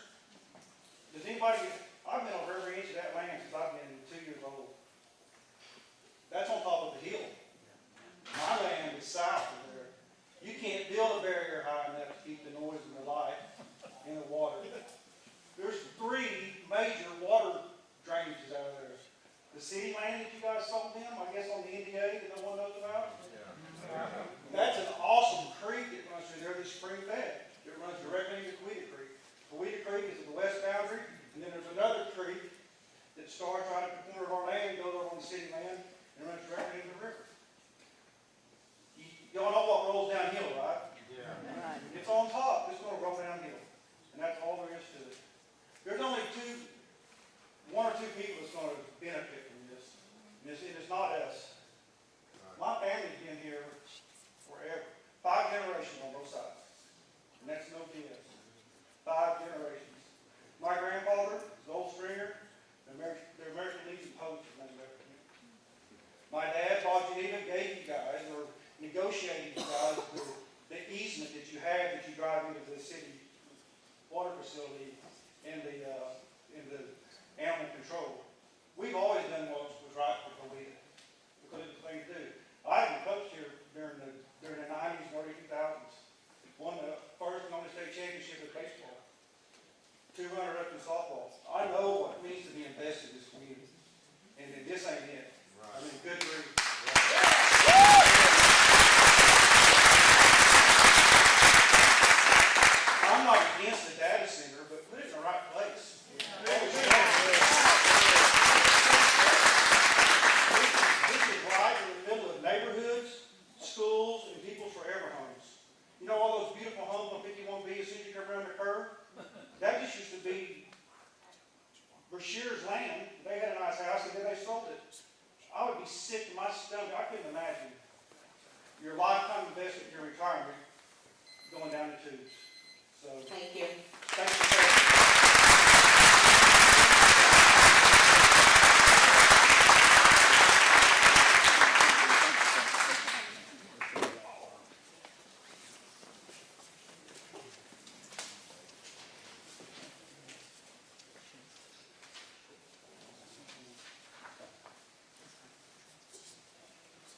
S1: Does anybody, I've been over every inch of that land since I've been 2 years old. That's on top of the hill. My land is south of there. You can't build a barrier high enough to keep the noise and the light and the water. There's 3 major water drainages out of there. The city land that you guys sold them, I guess on the NDA that no one knows about. That's an awesome creek that runs through there, the spring fed. It runs directly into Coweta Creek. Coweta Creek is at the west boundary, and then there's another creek that starts right at the corner of our land, goes over on the city land, and runs directly into the river. Y'all know what rolls downhill, right? Yeah. It's on top, it's gonna roll downhill. And that's all there is to it. There's only 1 or 2 people that's gonna benefit from this. And it's not us. My family's been here forever. 5 generations on both sides. And that's no BS. 5 generations. My grandfather was an old stringer, the American Legion poacher named after him. My dad, Bob Geneva, gave you guys, or negotiated you guys, the easement that you have that you drive into the city water facility and the animal control. We've always done what was right for Coweta, because it's the thing to do. I even coached here during the 90s and early 2000s. Won the first and only state championship of baseball. 200 up in softball. I know what it means to be invested in this community. And this ain't it. I mean, good grief. I'm not against the data center, but put it in the right place. This is right in the middle of neighborhoods, schools, and people's forever homes. You know all those beautiful homes on 51B as soon as you come around the curve? That just used to be Brashear's land. They had a nice house and then they sold it. I would be sick to my stomach. I couldn't imagine your lifetime investment, your retirement, going down the tubes. So,
S3: Thank you.
S1: thank you for that.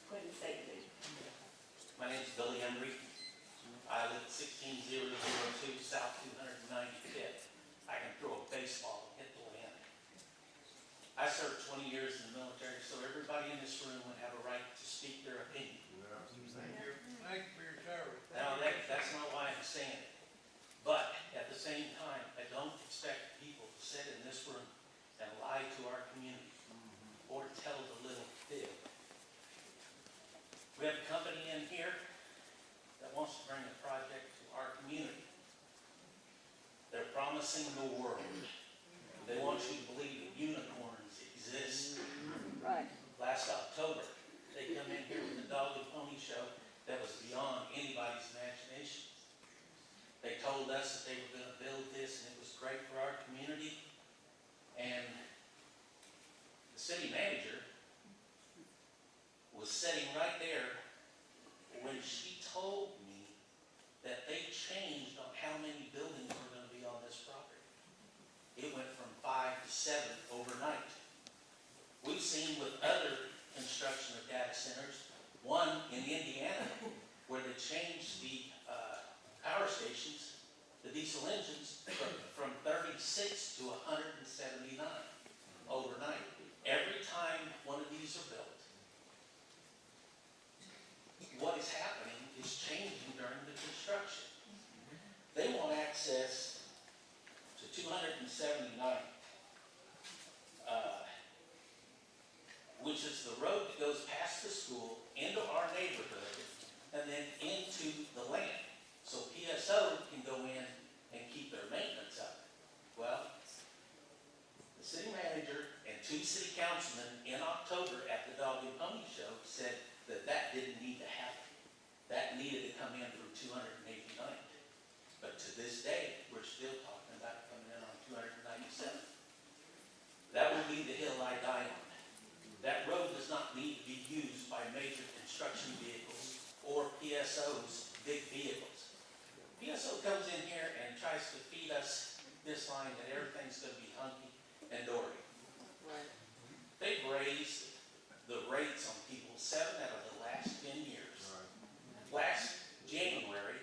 S3: Couldn't say it.
S9: My name is Billy Embry. I live at 16002 South 295th. I can throw a baseball and hit the land. I served 20 years in the military, so everybody in this room would have a right to speak their opinion.
S8: Thank you for your service.
S9: Now, that's not why I'm saying it. But at the same time, I don't expect people to sit in this room and lie to our community or tell the little fib. We have a company in here that wants to bring a project to our community. They're promising the world. They want you to believe that unicorns exist.
S3: Right.
S9: Last October, they come in here with a dog and pony show that was beyond anybody's imagination. They told us that they were going to build this and it was great for our community. And the city manager was sitting right there when she told me that they changed on how many buildings were going to be on this property. It went from 5 to 7 overnight. We've seen with other construction of data centers, one in Indiana, where they changed the power stations, the diesel engines, from 36 to 179 overnight. Every time one of these are built, what is happening is changing during the construction. They want access to 279, which is the road that goes past the school, into our neighborhood, and then into the land. So PSO can go in and keep their maintenance up. Well, the city manager and 2 city councilmen in October at the Dog and Pony Show said that that didn't need to happen. That needed to come in through 289. construction vehicles or PSOs, big vehicles. PSO comes in here and tries to feed us this line that everything's gonna be hunky and dory.
S3: Right.
S9: They've raised the rates on people 7 out of the last 10 years. Last January,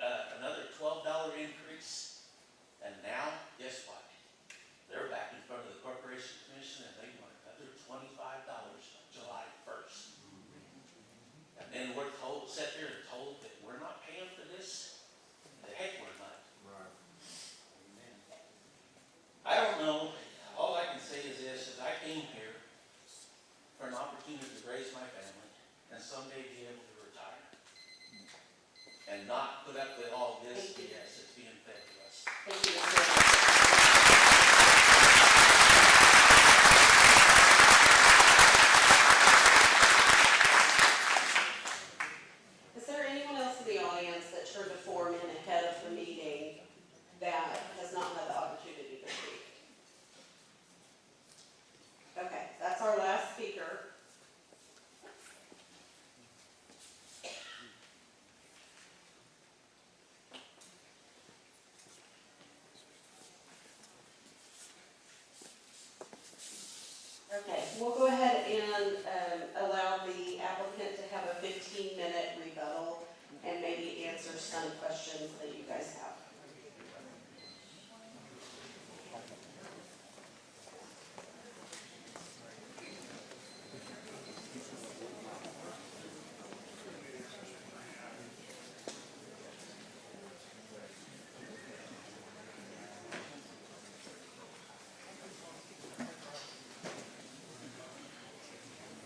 S9: another $12 increase, and now, guess what? They're back in front of the Corporation Commission and they want another $25 July 1st. And then we're told, sat there and told that we're not paying for this? The heck we're not. I don't know, all I can say is this, is I came here for an opportunity to raise my family and someday be able to retire. And not put up with all this BS that's being fed to us.
S3: Thank you, Mr. Is there anyone else in the audience that turned a form in ahead of the meeting that has not had the opportunity to speak? Okay, that's our last speaker. Okay, we'll go ahead and allow the applicant to have a 15-minute rebuttal and maybe answer some questions that you guys have.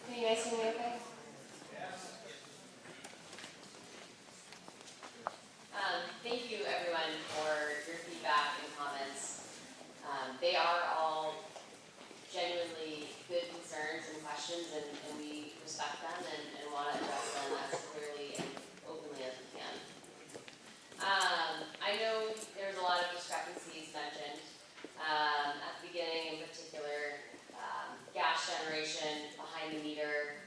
S2: Can you guys hear me okay? Thank you everyone for your feedback and comments. They are all genuinely good concerns and questions, and we respect them and want to address them as clearly and openly as we can. I know there's a lot of discrepancies mentioned. At the beginning in particular, gas generation, behind the meter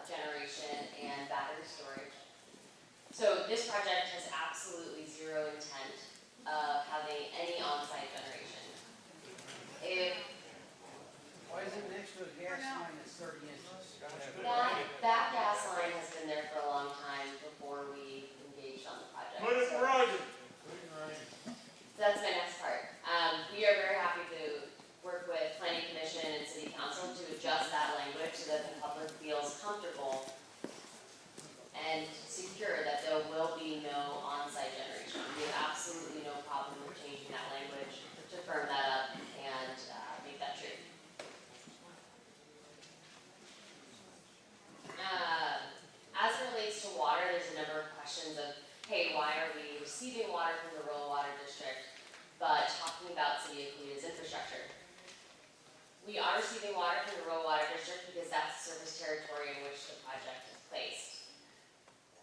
S2: generation, and battery storage. So this project has absolutely zero intent of having any on-site generation.
S22: Why is it next to a gas line that's 30 inches?
S2: That gas line has been there for a long time before we engaged on the project.
S1: Put it in writing.
S2: So that's my next part. We are very happy to work with Planning Commission and City Council to adjust that language so that the public feels comfortable and secure that there will be no on-site generation. We have absolutely no problem with changing that language to firm that up and make that true. As it relates to water, there's a number of questions of, hey, why are we receiving water from the rural water district, but talking about City of Coweta's infrastructure? We are receiving water from the rural water district because that's the service territory in which the project is placed.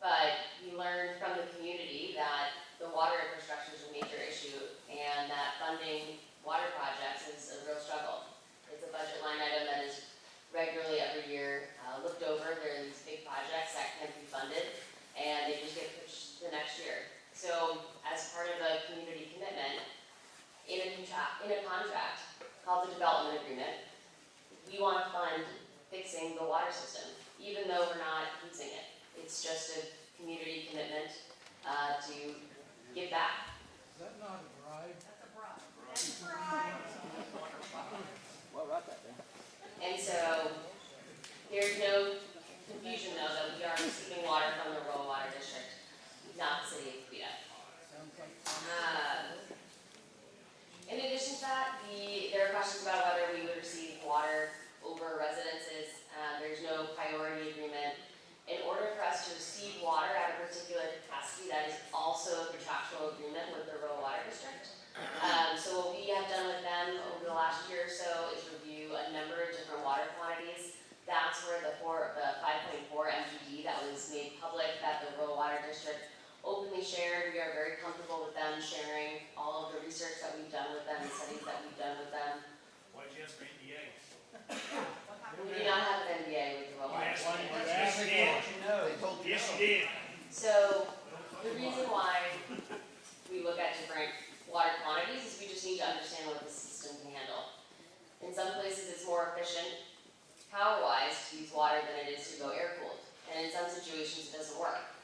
S2: But we learned from the community that the water infrastructure is a major issue and that funding water projects is a real struggle. It's a budget line item that is regularly every year looked over. There are these big projects that can't be funded and they just get pushed to the next year. So as part of a community commitment, in a contract called the development agreement, we want to fund fixing the water system, even though we're not using it. It's just a community commitment to give back.
S22: Is that not a bribe?
S2: That's a bribe. That's a bribe.
S22: Well, write that down.
S2: And so there's no confusion though that we are receiving water from the rural water district, not the City of Coweta.
S22: Sounds like.
S2: In addition to that, there are questions about whether we would receive water over residences. There's no priority agreement. In order for us to receive water at a particular capacity, that is also a contractual agreement with the rural water district. So what we have done with them over the last year or so is review a number of different water quantities. That's where the 5.4 MPD that was made public that the rural water district openly shared. We are very comfortable with them sharing all of the research that we've done with them, the studies that we've done with them.
S22: Why'd you ask for NDA?
S2: We do not have an NDA with the Rural Water District.
S22: They told you no.
S2: So, the reason why we look at different water quantities is we just need to understand what the system can handle. In some places, it's more efficient, power-wise, to use water than it is to go air-cooled. And in some situations, it doesn't work.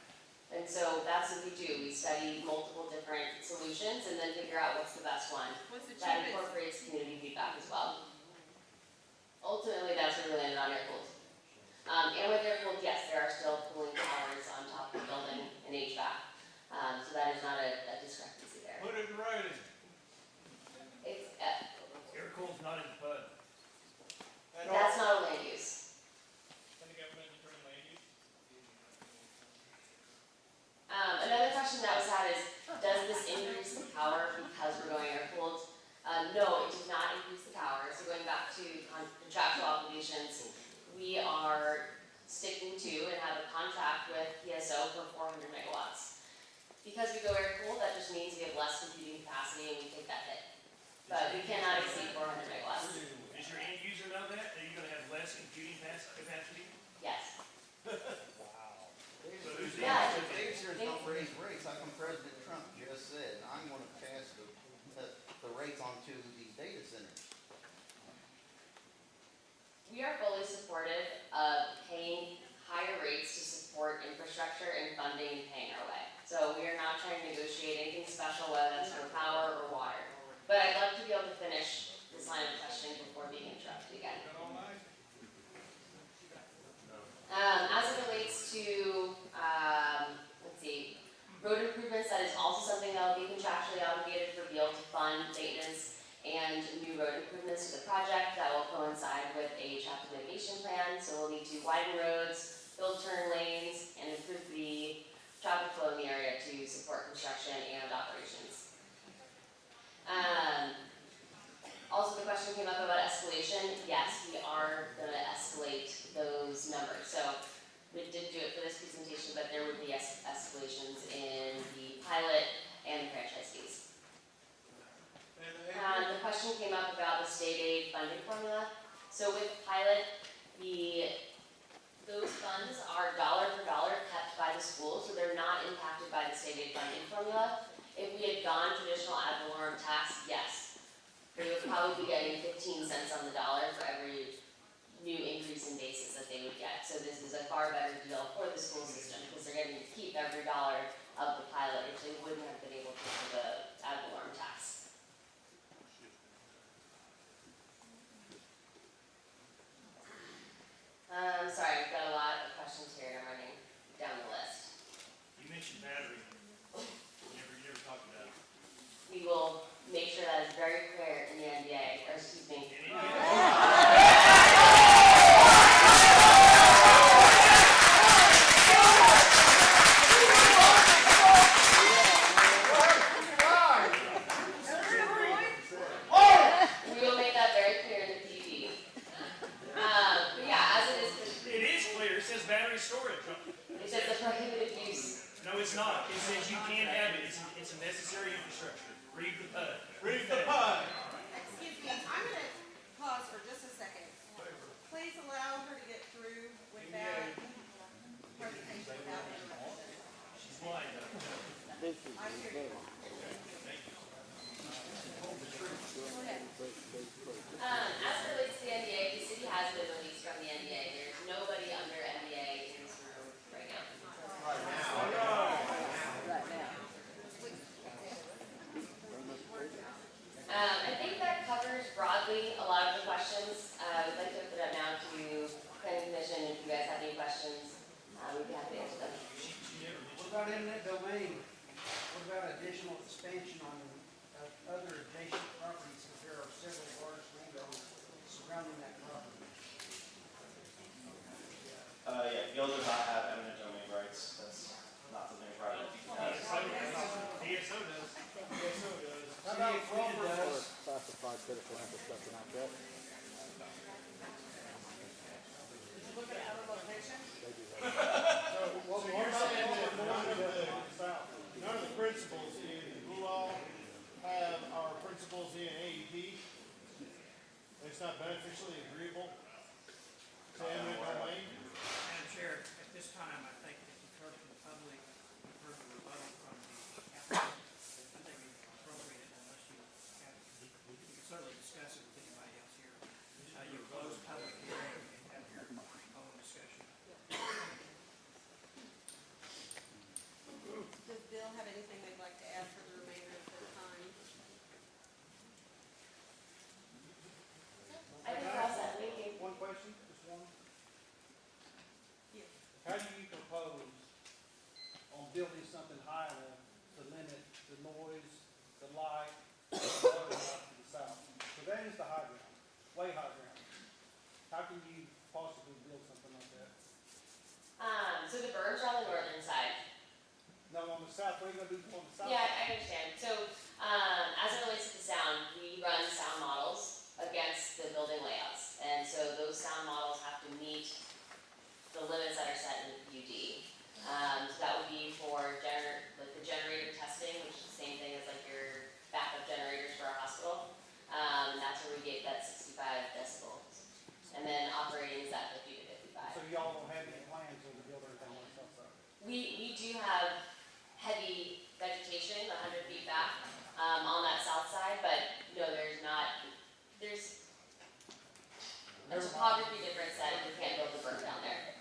S2: And so that's what we do. We study multiple different solutions and then figure out what's the best one.
S3: What's the
S2: That
S3: cheapest?
S2: incorporates community feedback as well. Ultimately, that's where we landed on air-cooled. And with air-cooled, yes, there are still cooling towers on top of the building in HVAC. So that is not a discrepancy there.
S7: Put it in writing.
S2: It's,
S7: Air-cool's not in PUD.
S2: that's not a land use.
S7: Can the government determine land use?
S2: Another question that was had is, does this increase the power because we're going air-cooled? No, it does not increase the power. So going back to contractual obligations, we are sticking to and have a contract with PSO for 400 megawatts. Because we go air-cooled, that just means we have less computing capacity and we take that hit. But we cannot exceed 400 megawatts.
S7: Does your end user know that? Are you gonna have less computing capacity?
S2: Yes.
S7: So who's the
S2: Yeah.
S7: end
S22: Data
S7: user?
S22: centers don't raise rates, like when President Trump just said, I'm gonna pass the rates on to these data centers.
S2: We are fully supportive of paying higher rates to support infrastructure and funding and paying our way. So we are not trying to negotiate anything special, whether that's for power or water. But I'd love to be able to finish this line of questioning before being interrupted again. As it relates to, let's see, road improvements, that is also something that will be contractually obligated for Beal to fund maintenance and new road improvements to the project. That will coincide with a traffic mitigation plan. So we'll need to widen roads, build turn lanes, and improve the traffic flow in the area to support construction and operations. Also, the question came up about escalation. Yes, we are going to escalate those numbers. So we didn't do it for this presentation, but there would be escalations in the pilot and the franchise fees. The question came up about the state aid funding formula. So with pilot, those funds are dollar for dollar kept by the school, so they're not impacted by the state aid funding formula. If we had gone traditional ad valorem tax, yes, they would probably be getting 15 cents on the dollar for every new increase in basis that they would get. So this is a far better deal for the school system because they're getting to keep every dollar of the pilot, which they wouldn't have been able to for the ad valorem tax. Sorry, we've got a lot of questions here and I'm running down the list.
S7: You mentioned battery. You never talked about it.
S2: We will make sure that is very clear in the NDA, or excuse me. We will make that very clear in the PUD. But yeah, as it is.
S7: It is clear. It says battery storage.
S2: It says a prohibited use.
S7: No, it's not. It says you can't have it. It's a necessary infrastructure. Read the PUD.
S1: Read the PUD.
S3: Excuse me, I'm gonna pause for just a second. Please allow her to get through with that presentation without interruption.
S7: She's lying.
S3: I'm here.
S2: As it relates to the NDA, the city has been released from the NDA. There's nobody under NDA in this room right now. I think that covers broadly a lot of the questions. We'd like to open it up now to planning commission. If you guys have any questions, we'd be happy to answer them.
S22: What about eminent domain? What about additional expansion on other adjacent properties, because there are several large landowners surrounding that property?
S4: Yeah, Beal does not have eminent domain rights. That's not something private.
S7: DSO does. DSO does.
S22: How about Crawford does?
S10: Classified critical infrastructure, not that.
S3: Did you look at other locations?
S5: None of the principals in Blue have our principals in AEP. It's not beneficially agreeable.
S7: Madam Chair, at this time, I think that you've heard from the public, you've heard the rebuttal from the applicant. I think it's appropriate unless you have, you can certainly discuss it with anybody else here. You close public hearing and have your own discussion.
S3: Does Bill have anything they'd like to add for the remainder of their time?
S2: I think we're all set, thank you.
S1: One question, just one.
S3: Yes.
S1: How do you propose on building something high enough to limit the noise, the light, the water out to the south? So that is the high ground, way high ground. How can you possibly build something like that?
S2: So the berms are on the northern side.
S1: No, on the south, what are you gonna do on the south?
S2: Yeah, I understand. So, as it relates to the sound, we run sound models against the building layouts. And so those sound models have to meet the limits that are set in the PUD. So that would be for like the generator testing, which is the same thing as like your backup generators for our hospital. That's where we get that 65 decibels. And then operating is at 50 to 55.
S1: So y'all don't have any plans to build anything on the south side?
S2: We do have heavy vegetation, 100 feet back, on that south side, but no, there's a topography difference that we can't build the berm down there.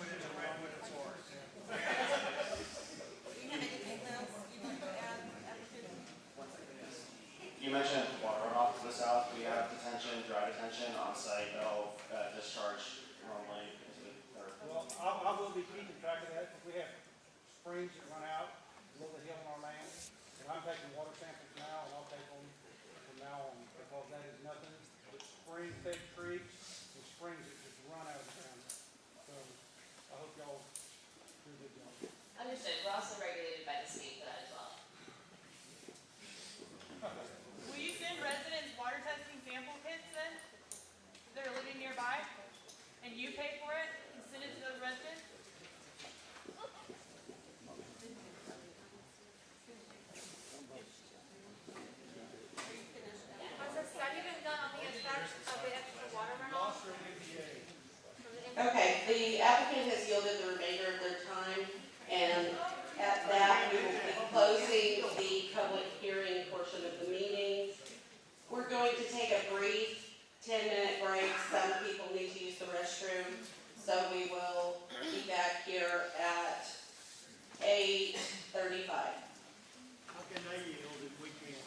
S7: Put it around what it's for.
S3: Do you have anything else you'd like to add, applicant?
S11: You mentioned water runoff to the south. We have detention, dry detention on site. They'll discharge normally into the.
S1: Well, I will be keeping track of that, because we have springs that run out, below the hill on our land. And I'm taking water samples now, and I'll take them from now on, because that is nothing but spring-fed creeks and springs that just run out of the ground. So I hope y'all do a good job.
S2: Understood. We're also regulated by the state for that as well.
S6: Will you send residents water testing sample kits then, that are living nearby? And you pay for it and send it to those residents?
S13: Has a study been done on the effects of the extra water runoff?
S3: Okay, the applicant has yielded the remainder of their time, and at that, we will be closing the public hearing portion of the meeting. We're going to take a brief 10-minute break. Some people need to use the restroom, so we will be back here at 8:35.
S7: How can they yield if we can't?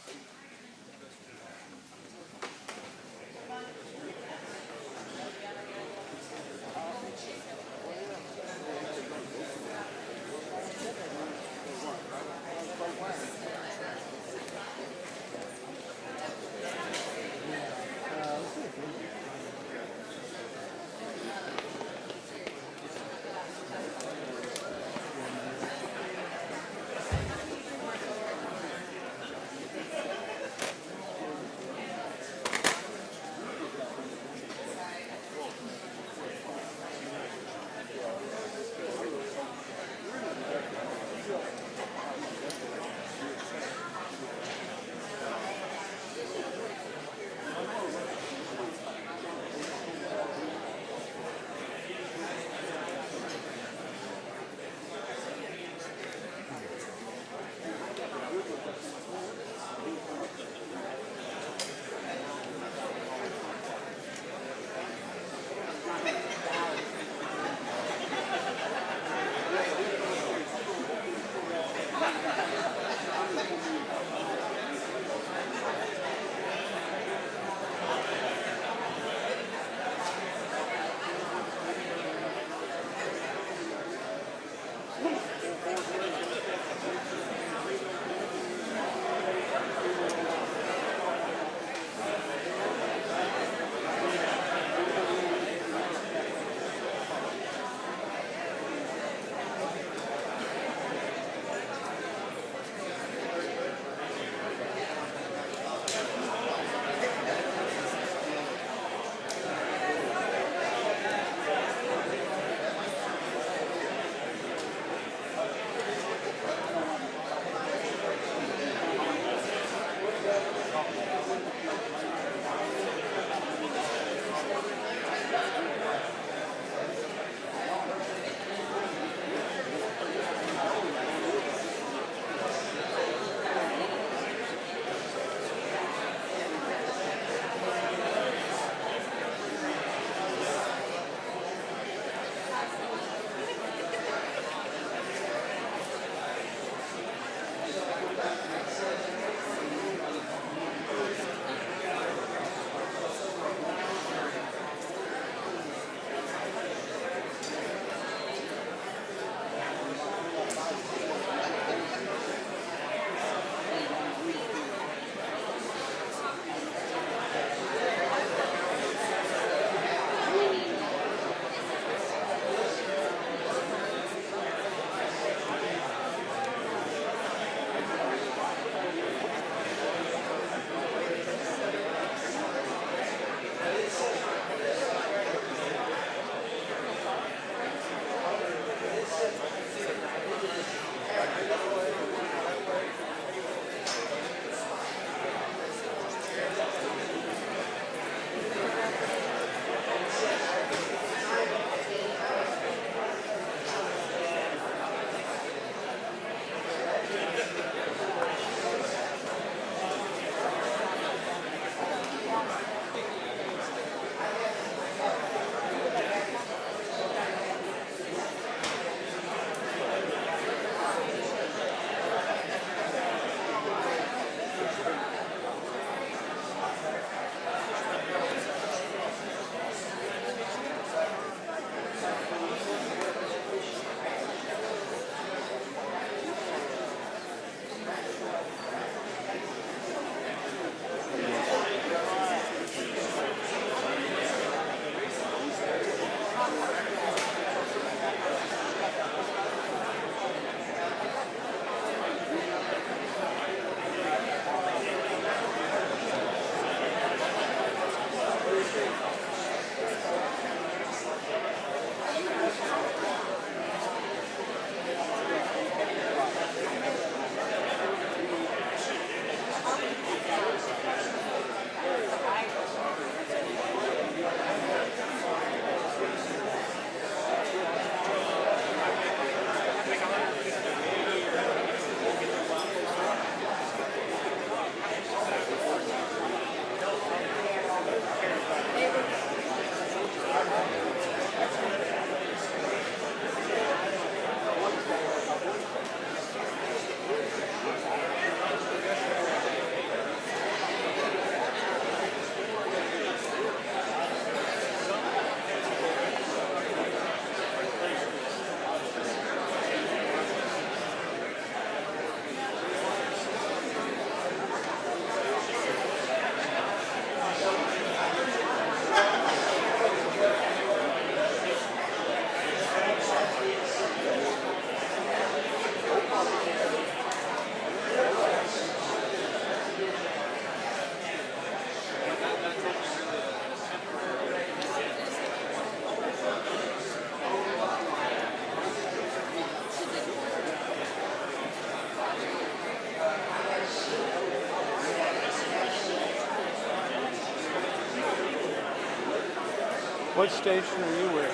S12: What station are you with?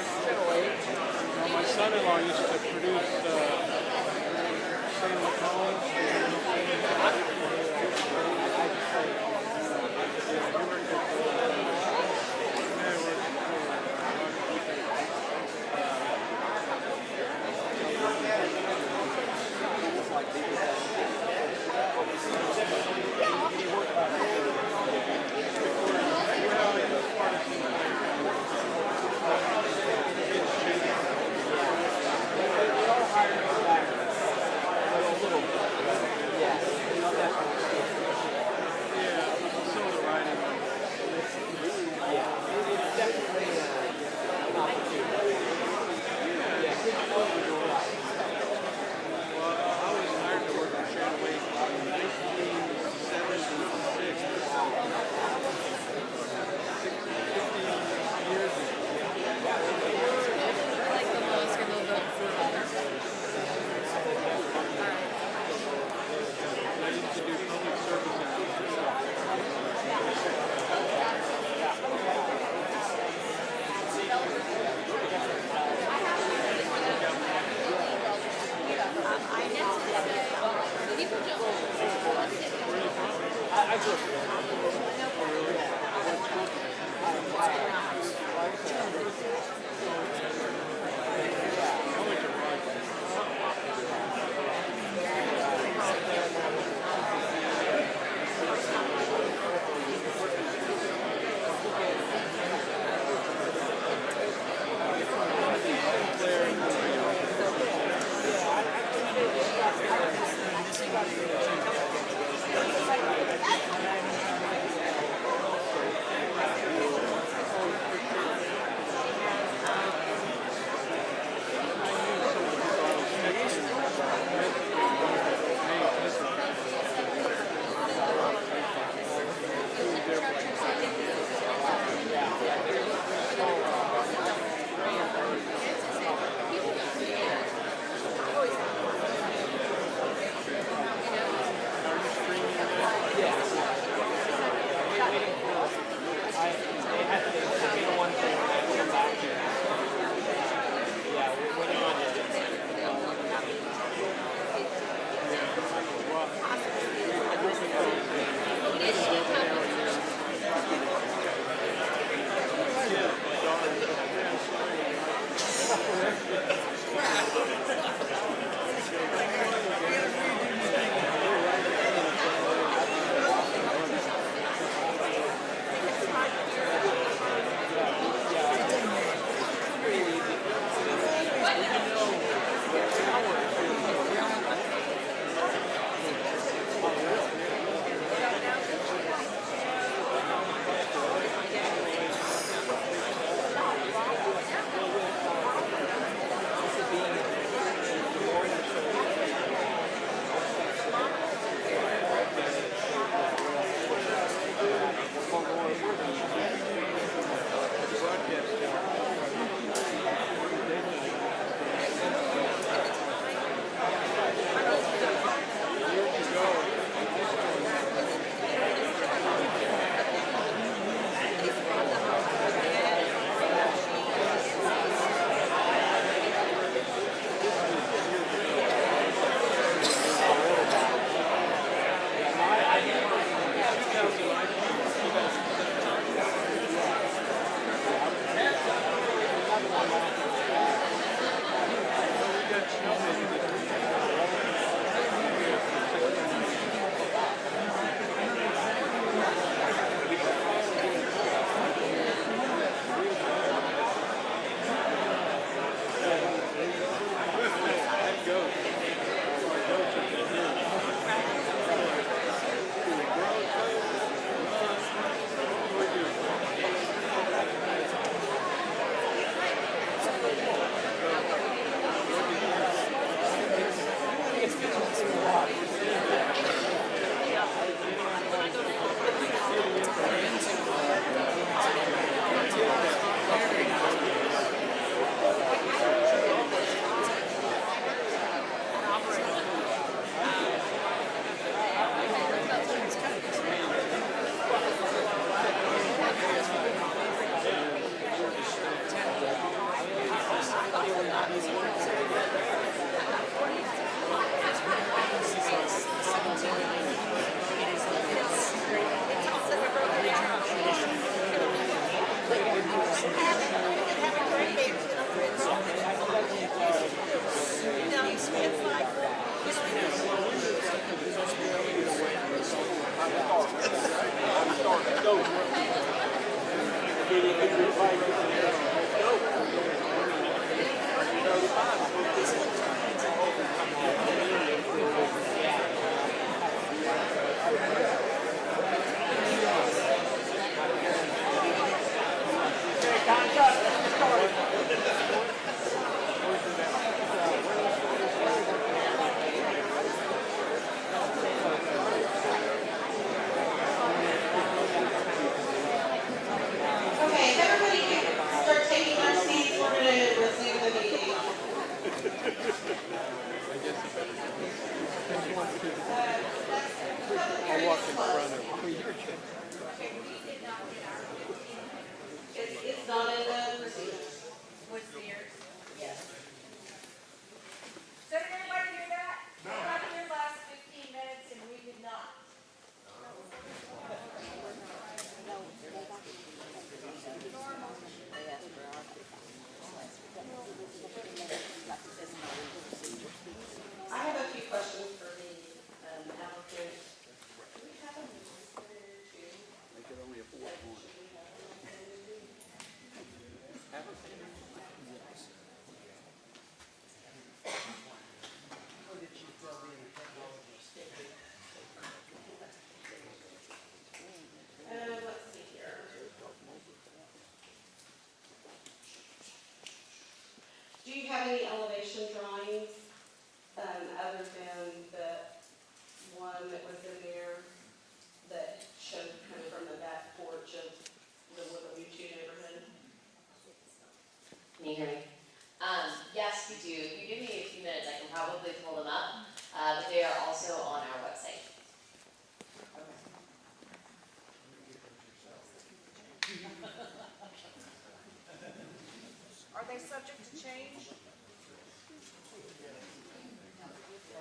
S12: Now, my son-in-law used to produce San Francisco.
S3: Okay, if everybody can start taking their seats, we're gonna resume the meeting.
S10: I'll walk in front of you.
S3: It's not in the procedures.
S13: What's yours?
S3: Yes.
S13: So did everybody hear that? We got here last 15 minutes and we did not.
S3: I have a few questions for the applicant. Do we have a minister to?
S10: Make it only a 4-1.
S22: Or did you throw in a technology stick?
S3: Let's see here. Do you have any elevation drawings, other than the one that was in there that showed kind of from the back porch of the Woodland U2 neighborhood?
S2: Can you hear me? Yes, we do. If you give me a few minutes, I can probably pull them up, but they are also on our website.
S13: Are they subject to change?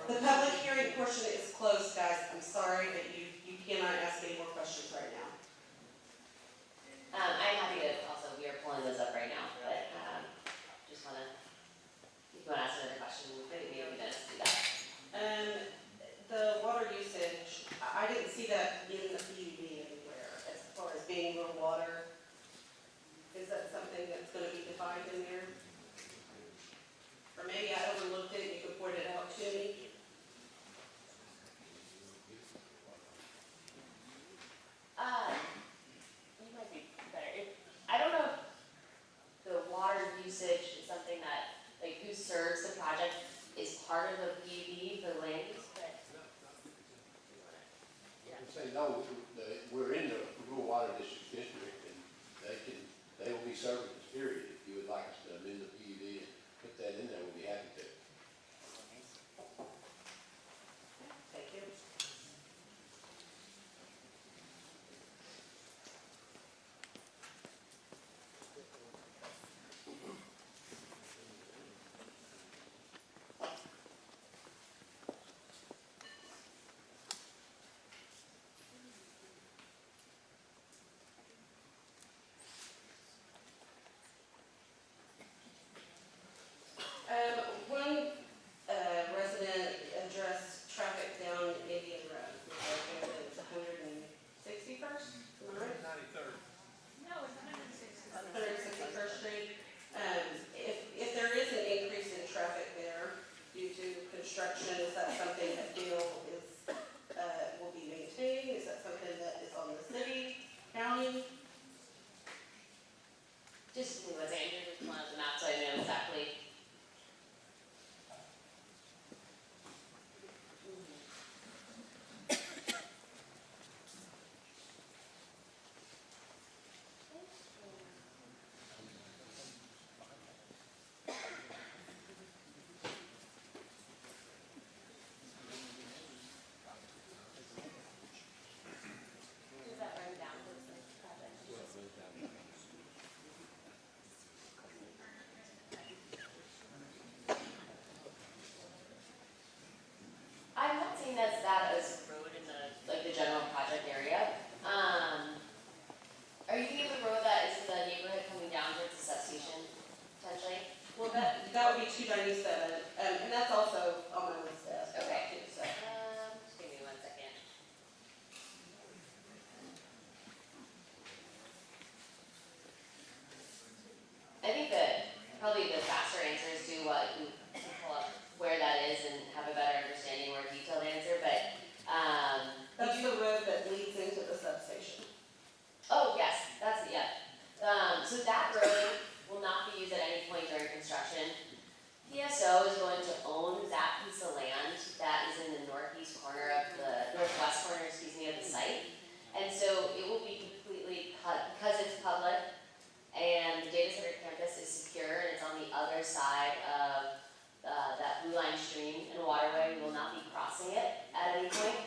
S3: The public hearing portion is closed, guys. I'm sorry, but you cannot ask any more questions right now.
S2: I'm happy to also, we are pulling those up right now, but just wanna, if you wanna ask another question, we could be a few minutes to do that.
S3: The water usage, I didn't see that in the PUD anywhere as far as being rural water. Is that something that's gonna be defined in there? Or maybe I overlooked it and you could point it out to me?
S2: northeast corner of the, northwest corner, excuse me, of the site. And so it will be completely cut, because it's public, and the data center campus is secure, and it's on the other side of that blue line stream and waterway. We will not be crossing it at any point.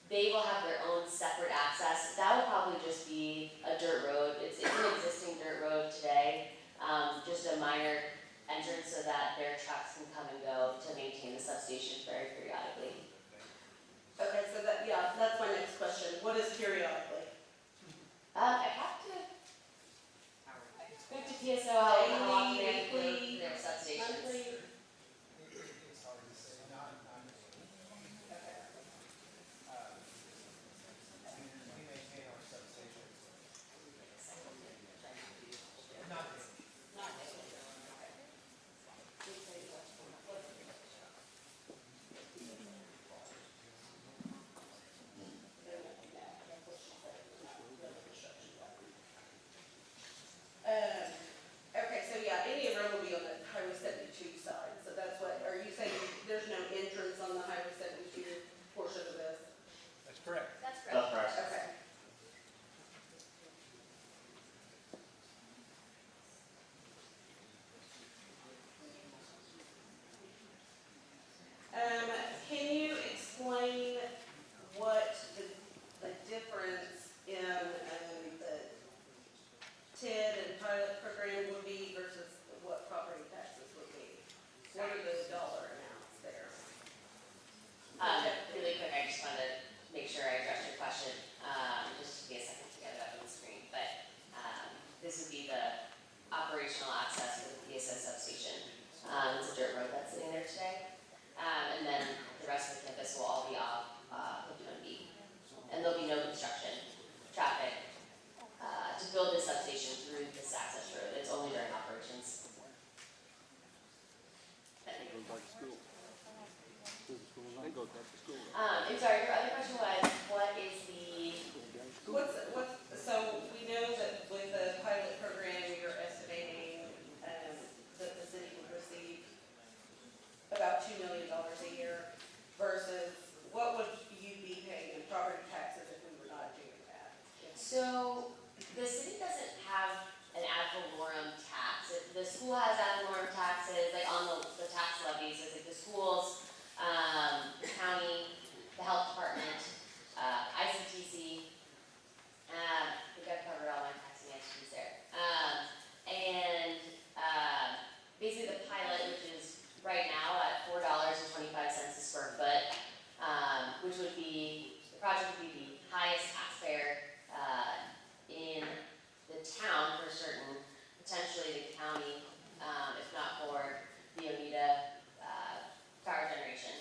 S2: They will have their own separate access. That will probably just be a dirt road. It's an existing dirt road today, just a minor entrance so that their trucks can come and go to maintain the substations very periodically.
S3: Okay, so that, yeah, that's my next question. What is periodically?
S2: I have to speak to PSO how often they have to go to their substations.
S3: Monthly? Okay, so yeah, any of them will be on the Highway 72 side, so that's what, are you saying there's no entrance on the Highway 72 portion of this?
S7: That's correct.
S2: That's correct.
S11: That's correct.
S3: Okay. Can you explain what the difference in the TID and pilot program would be versus what property taxes would be? What are the dollar amounts there?
S2: Really quick, I just wanted to make sure I addressed your question, just to be a second to get it up on the screen. But this would be the operational access for the PSO substation. It's a dirt road that's sitting there today. And then the rest of the campus will all be off 51B. And there'll be no construction, traffic, to build this substation through this access road. It's only during operations.
S10: Goes back to school. They go back to school.
S2: I'm sorry, your other question was, what is the,
S3: So we know that with the pilot program, you're estimating that the city would receive about $2 million a year versus what would you be paying in property taxes if we were not doing that?
S2: so the city doesn't have an ad valorem tax. The school has ad valorem taxes, like on the tax levies, it's like the schools, the county, the health department, ICTC. I think I've covered all my taxing entities there. Basically the pilot, which is right now at $4.25 a square foot, which would be, the project would be the highest taxpayer in the town for certain, potentially the county, if not for the Oneida power generation.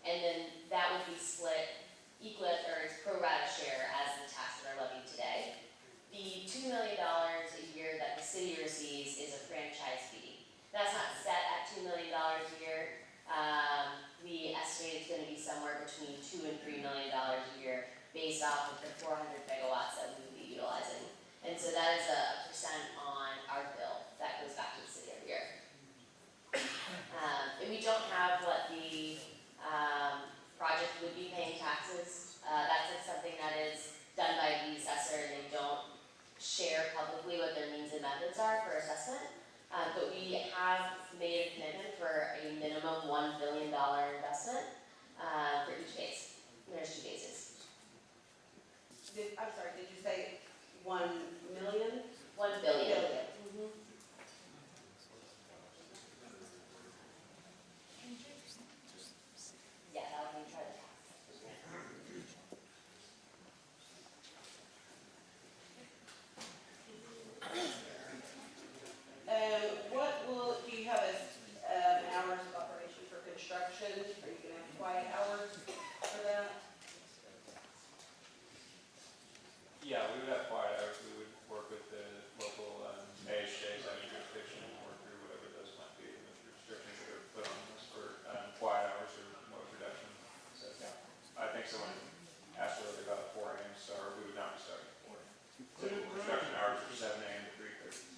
S2: And then that would be split equal, or its pro rata share as the taxes are levied today. The $2 million a year that the city receives is a franchise fee. That's not set at $2 million a year. We estimate it's going to be somewhere between $2 and $3 million a year based off of the 400 megawatts that we would be utilizing. And so that is a percent on our bill that goes back to the city every year. And we don't have what the project would be paying taxes. That's like something that is done by the assessor, and they don't share publicly what their means and methods are for assessment. But we have made a commitment for a minimum $1 billion investment for each phase. There's 2 phases.
S3: I'm sorry, did you say 1 million?
S2: 1 billion. Mm-hmm. Yeah, that would be try to
S3: do you have hours of operation for construction? Are you going to have quiet hours for that?
S15: Yeah, we would have quiet hours. We would work with the local AHJs on jurisdiction and work through whatever those might be, the restrictions that are put on us for quiet hours or noise reduction. So, yeah, I think someone asked earlier about a 4 a.m. start. We would not be starting at 4 a.m. Typical construction hours are 7 a.m. to 3:30.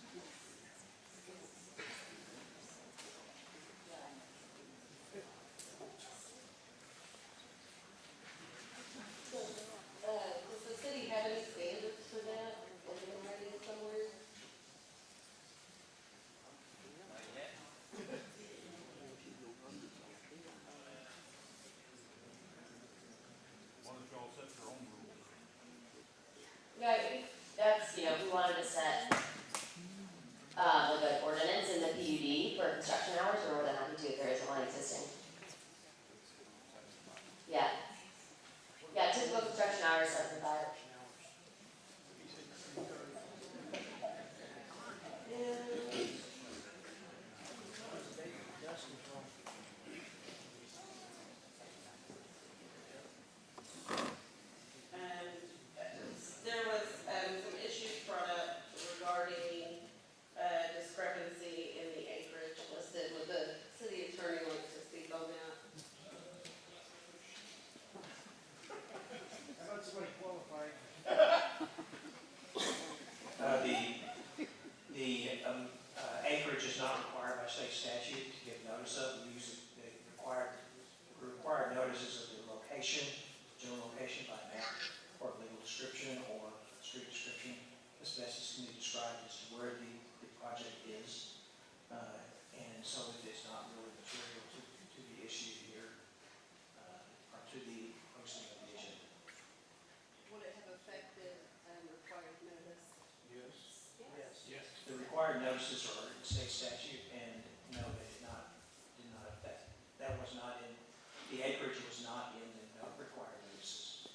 S9: The acreage was not in the required uses.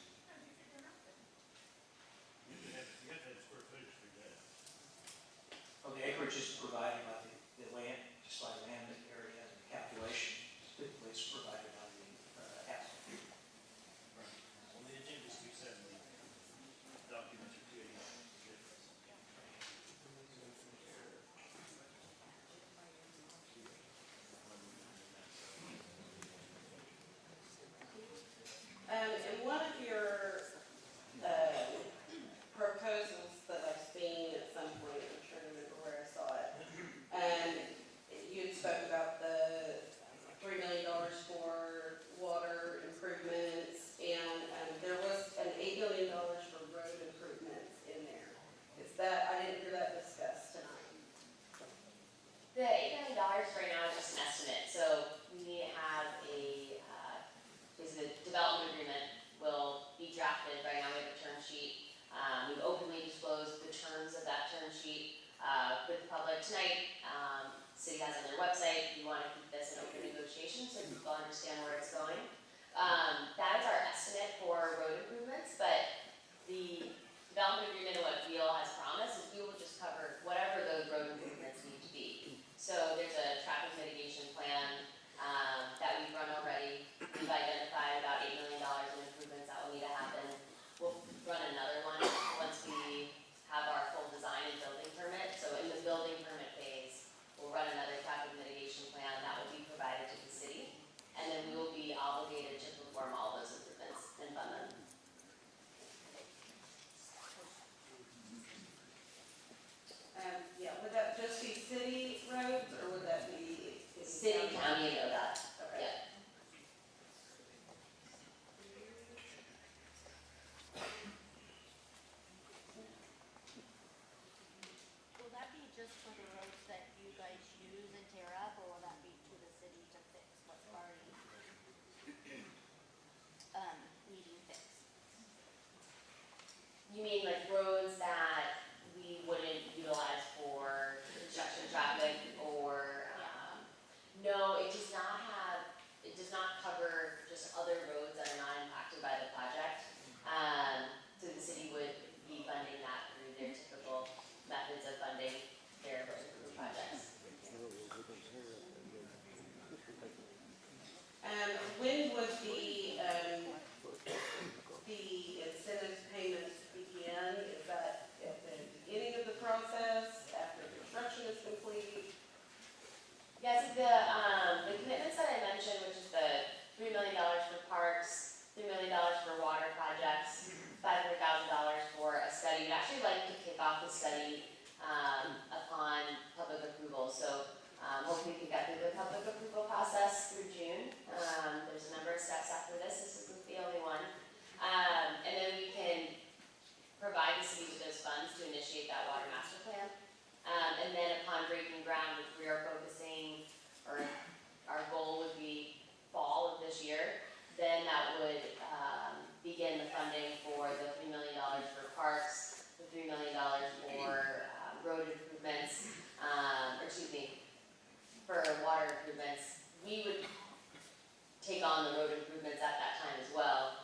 S9: Well, the acreage is provided by the land, just by land area and the calculation, typically it's provided by the applicant.
S8: Well, the agenda is 270, documents are 289.
S3: And one of your proposals that I've seen at some point, I'm trying to remember where I saw it, you had spoke about the $3 million for water improvements, and there was an $8 million for road improvements in there. Is that, I didn't hear that discussed tonight.
S2: The $8 million right now is just an estimate, so we have basically the development agreement will be drafted. Right now we have a term sheet. We've openly disclosed the terms of that term sheet with the public tonight. City has on their website. We want to keep this an open negotiation so people understand where it's going. That is our estimate for road improvements, but the development agreement and what Beal has promised is we will just cover whatever those road improvements need to be. So there's a traffic mitigation plan that we've run already. We've identified about $8 million in improvements that will need to happen. We'll run another one once we have our full design and building permit. So in the building permit phase, we'll run another traffic mitigation plan that will be provided to the city. And then we will be obligated to perform all those improvements and fund them.
S3: Yeah, would that just be city roads, or would that be?
S2: City, county, and ODOT.
S3: Okay.
S2: Yeah.
S13: Will that be just for the roads that you guys use and tear up, or will that be to the city to fix what's already needing fixed?
S2: You mean like roads that we wouldn't utilize for construction traffic or, no, it does not cover just other roads that are not impacted by the project. So the city would be funding that through their typical methods of funding their road improvement projects.
S3: When would the incentive payments begin? Is that at the beginning of the process, after construction is complete?
S2: Yes, the commitments that I mentioned, which is the $3 million for parks, $3 million for water projects, $500,000 for a study. We'd actually like to kick off the study upon public approval. So hopefully we can get through the public approval process through June. There's a number of steps after this. This isn't the only one. And then we can provide the city with those funds to initiate that water master plan. And then upon breaking ground, which we are focusing, or our goal would be fall of this year, then that would begin the funding for the $3 million for parks, the $3 million for road improvements, for water improvements. We would take on the road improvements at that time as well.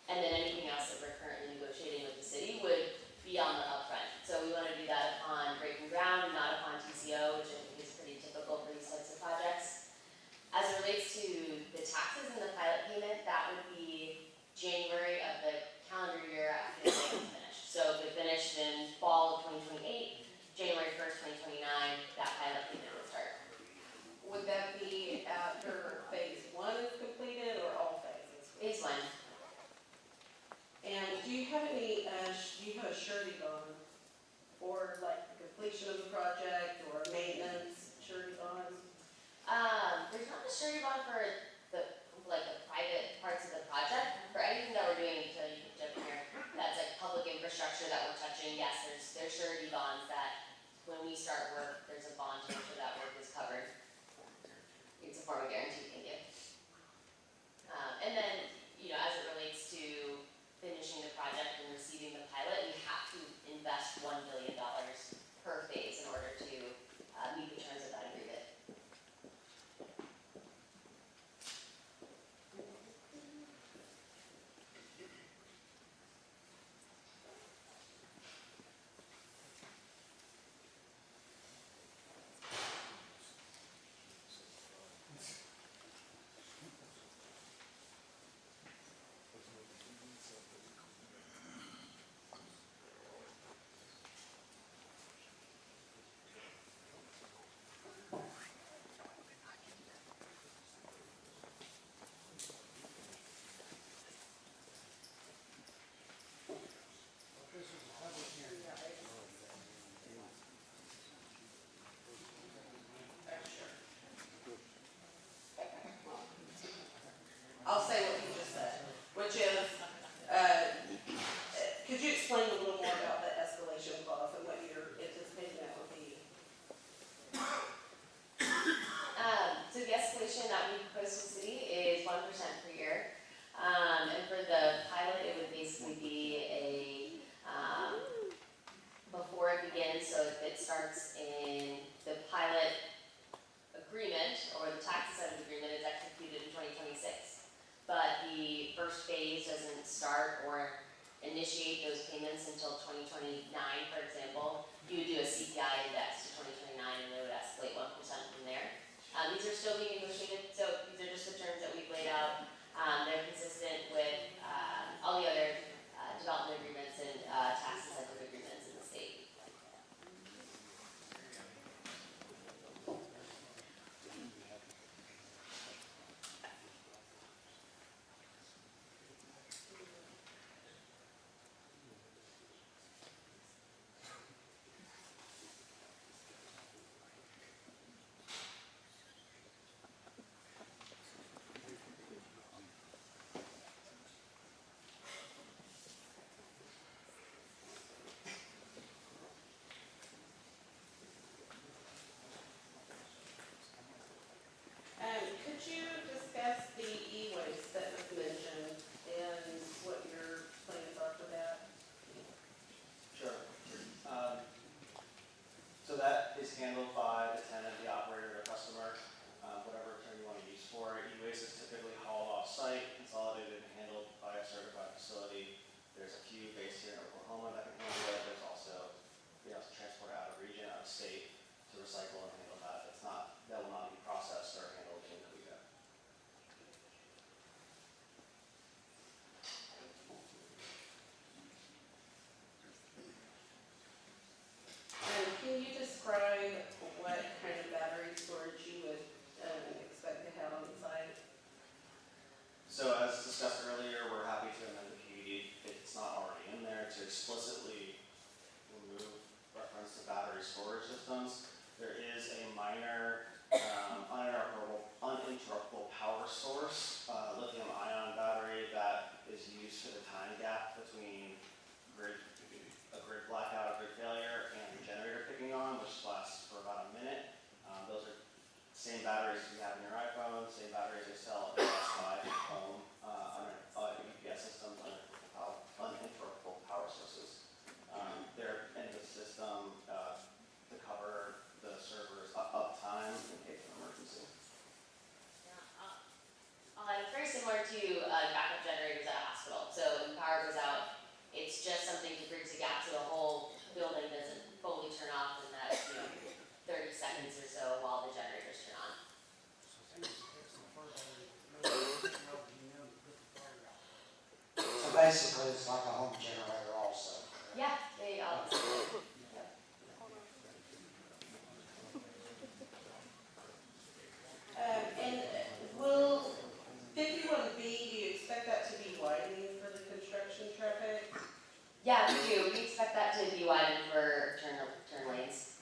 S2: And then anything else that we're currently negotiating with the city would be on the upfront. So we want to do that upon breaking ground, not upon TCO, which I think is pretty typical for these types of projects. As it relates to the taxes and the pilot payment, that would be January of the calendar year after the site is finished. So if it finished in fall of 2028, January 1st, 2029, that pilot payment would start.
S3: Would that be after phase one is completed, or all phases?
S2: Phase one.
S3: And do you have any, do you have a surety bond for like the completion of the project or maintenance surety bonds?
S2: There's not a surety bond for the private parts of the project. For anything that we're doing, until you can jump in here, that's like public infrastructure that we're touching. Yes, there's surety bonds that when we start work, there's a bond to make sure that work is covered. It's a form of guarantee we can give. And then, as it relates to finishing the project and receiving the pilot, we have to invest $1 billion per phase in order to meet the terms of that agreement. initiate those payments until 2029, for example, you would do a CPI index to 2029 and it would escalate 1% from there. These are still being negotiated, so these are just the terms that we've laid out. They're consistent with all the other development agreements and tax incentive agreements in the state.
S3: Could you discuss the e-waste that was mentioned and what your plans are for that?
S11: Sure. So that is handled by the tenant, the operator, the customer, whatever term you want to use for it. E-waste is typically hauled off-site, consolidated and handled by a certified facility. There's a few based here in Oklahoma that can handle it. There's also, transport out of region, out of state to recycle and handle that. That will not be processed or handled in Coweta.
S3: Can you describe what kind of battery storage you would expect to have on site?
S11: So as discussed earlier, we're happy to amend the PUD, if it's not already in there, to explicitly remove reference to battery storage systems. There is a minor uninterruptible power source, lithium-ion battery that is used for the time gap between a grid blackout, a grid failure, and the generator kicking on, which lasts for about a minute. Those are same batteries you have in your iPhone, same batteries they sell at Best Buy home, UPS systems, uninterruptible power sources. They're in the system to cover the server's uptime in case of an emergency.
S2: It's very similar to backup generators at a hospital. So when power goes out, it's just something to bridge the gap so the whole building doesn't fully turn off in that 30 seconds or so while the generators turn on.
S9: So basically, it's like a home generator also.
S2: Yeah, they all.
S3: And will 51B, do you expect that to be widening for the construction traffic?
S2: Yeah, we do. We expect that to be widened for turn lanes.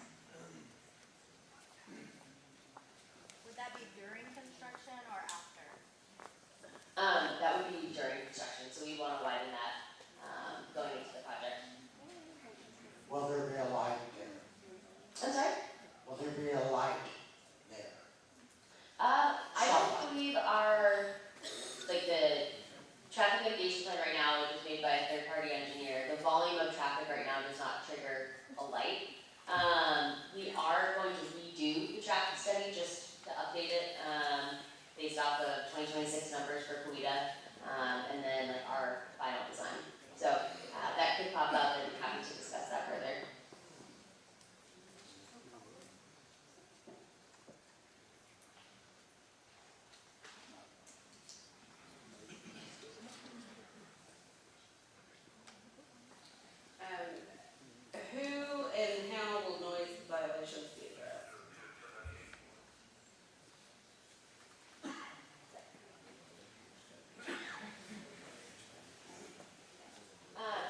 S13: Would that be during construction or after?
S2: That would be during construction, so we want to widen that going into the project.
S9: Will there be a light there?
S2: I'm sorry?
S9: Will there be a light there?
S2: I don't believe the traffic mitigation plan right now, which is made by a third-party engineer, the volume of traffic right now does not trigger a light. We are going to redo the traffic study just to update it based off of 2026 numbers for Coweta and then our final design. So that could pop up and happy to discuss that further.
S3: Who and how will noise violations be addressed?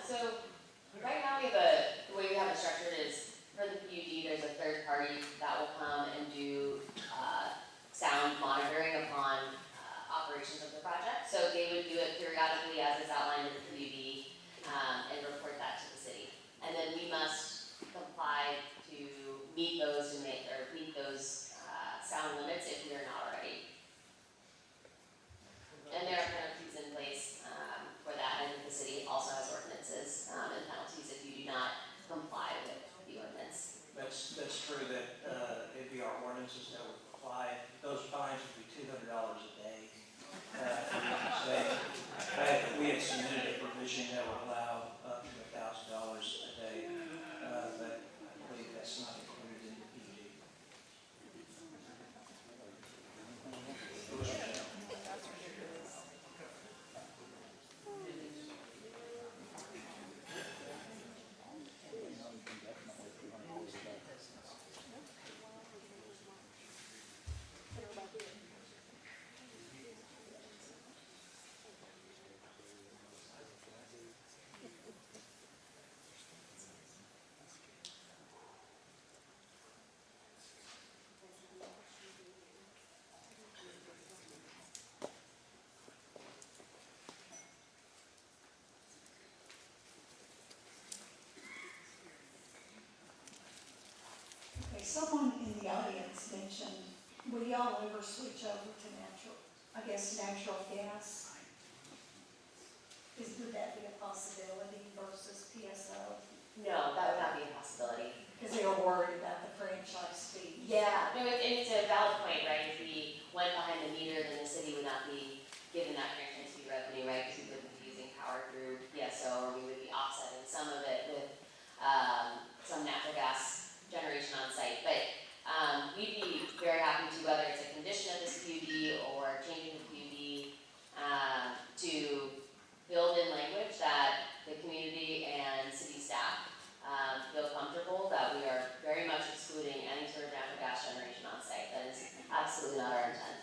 S2: So right now the way we have it structured is for the PUD, there's a third party that will come and do sound monitoring upon operations of the project. So they would do it periodically as is outlined in the PUD and report that to the city. And then we must comply to meet those sound limits if we are not already. And there are penalties in place for that, and the city also has ordinances and penalties if you do not comply with the ordinance.
S7: That's true that it'd be our ordinances that would apply. Those fines would be $200 a day. We had submitted a provision that would allow
S17: someone in the audience mentioned, will y'all ever switch over to natural gas? Would that be a possibility versus PSO?
S2: No, that would not be a possibility.
S17: Because they were worried about the franchise fee.
S2: Yeah, no, it's a valid point, right? If we went behind the meter, then the city would not be given that franchise fee revenue, right? Because we wouldn't be using power through PSO, or we would be offsetting some of it with some natural gas generation on site. But we'd be very happy to, whether it's a condition of this PUD or changing the PUD, to build in language that the community and city staff feel comfortable that we are very much excluding any sort of natural gas generation on site. That is absolutely not our intent.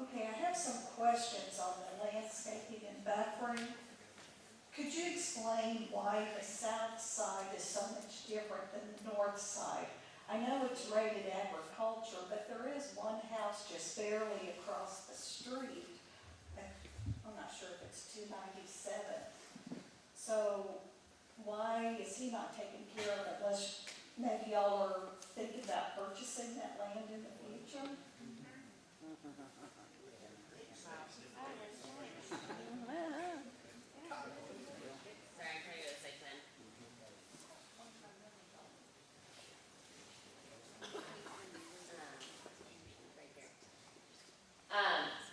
S17: Okay, I have some questions on the landscaping and buffering. Could you explain why the south side is so much different than the north side? I know it's rated agriculture, but there is one house just barely across the street. I'm not sure if it's 297. So why is he not taken care of unless maybe y'all are thinking about purchasing that land in the future?
S2: Sorry, I'm trying to go to site plan. Right here.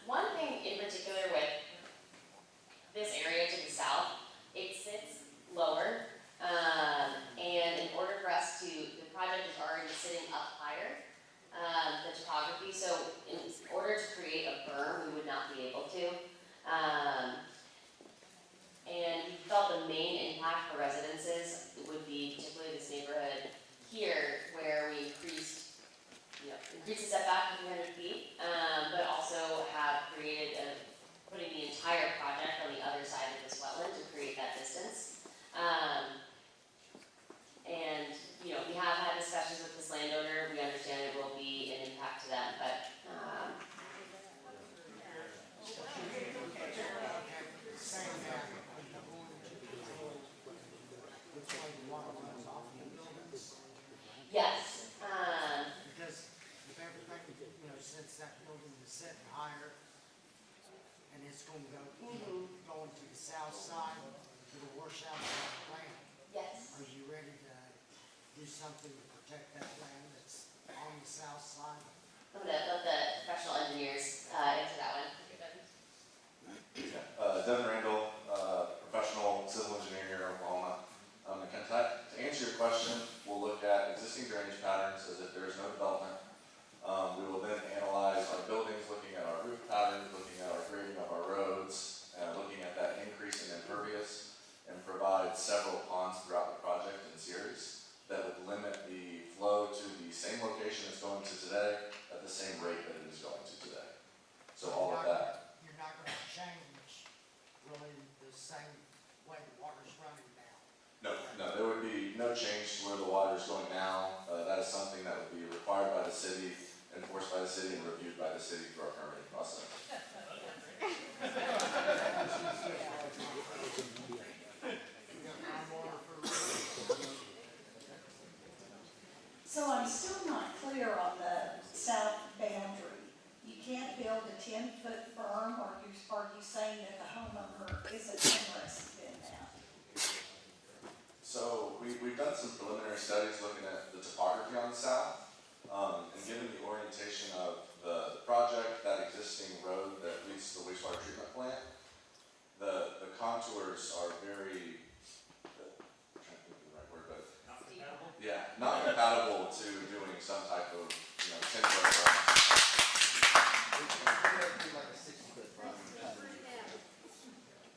S2: One thing in particular with this area to the south, it sits lower, and in order for us to, the project is already sitting up higher, the topography, so in order to create a berm, we would not be able to. And we felt the main impact for residences would be particularly this neighborhood here, where we increased the setback to 300 feet, but also have created putting the entire project on the other side of this wetland to create that distance. And we have had discussions with this landowner. We understand it will be an impact to them, but yes.
S22: Because if everything, since that building is sitting higher, and it's going to go, going to the south side, to the washout of that land.
S2: Yes.
S22: Are you ready to do something to protect that land that's on the south side?
S2: I'm going to let the professional engineers answer that one.
S18: Devin Randall, professional civil engineer here in Oklahoma. To answer your question, we'll look at existing drainage patterns as if there is no development. We will then analyze our buildings, looking at our roof patterns, looking at our grading of our roads, looking at that increase in impervious, and provide several ponds throughout the project in series that would limit the flow to the same location it's going to today at the same rate that it is going to today. So all of that.
S22: You're not going to change really the same way the water's running now?
S18: No, there would be no change to where the water is going now. That is something that would be required by the city, enforced by the city, and reviewed by the city through our permitting process.
S17: So I'm still not clear on the south boundary. You can't build a 10-foot berm, or are you saying that the homeowner isn't interested in that?
S18: So we've done some preliminary studies looking at the topography on the south, and given the orientation of the project, that existing road that leads to the wastewater treatment plant, the contours are very, I'm trying to think of the right word, but yeah, not compatible to doing some type of 10-foot berm.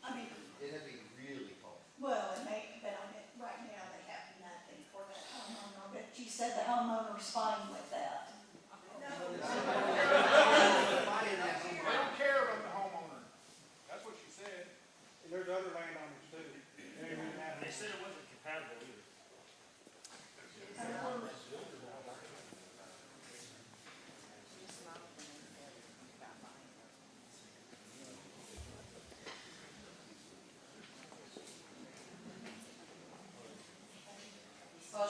S17: I mean,
S19: It'd be really cold.
S17: well, it may, but right now they have nothing for that homeowner, but you said the homeowner's fine with that.
S10: They don't care about the homeowner. That's what she said.
S1: And there's other landowners too.
S8: They said it wasn't compatible either.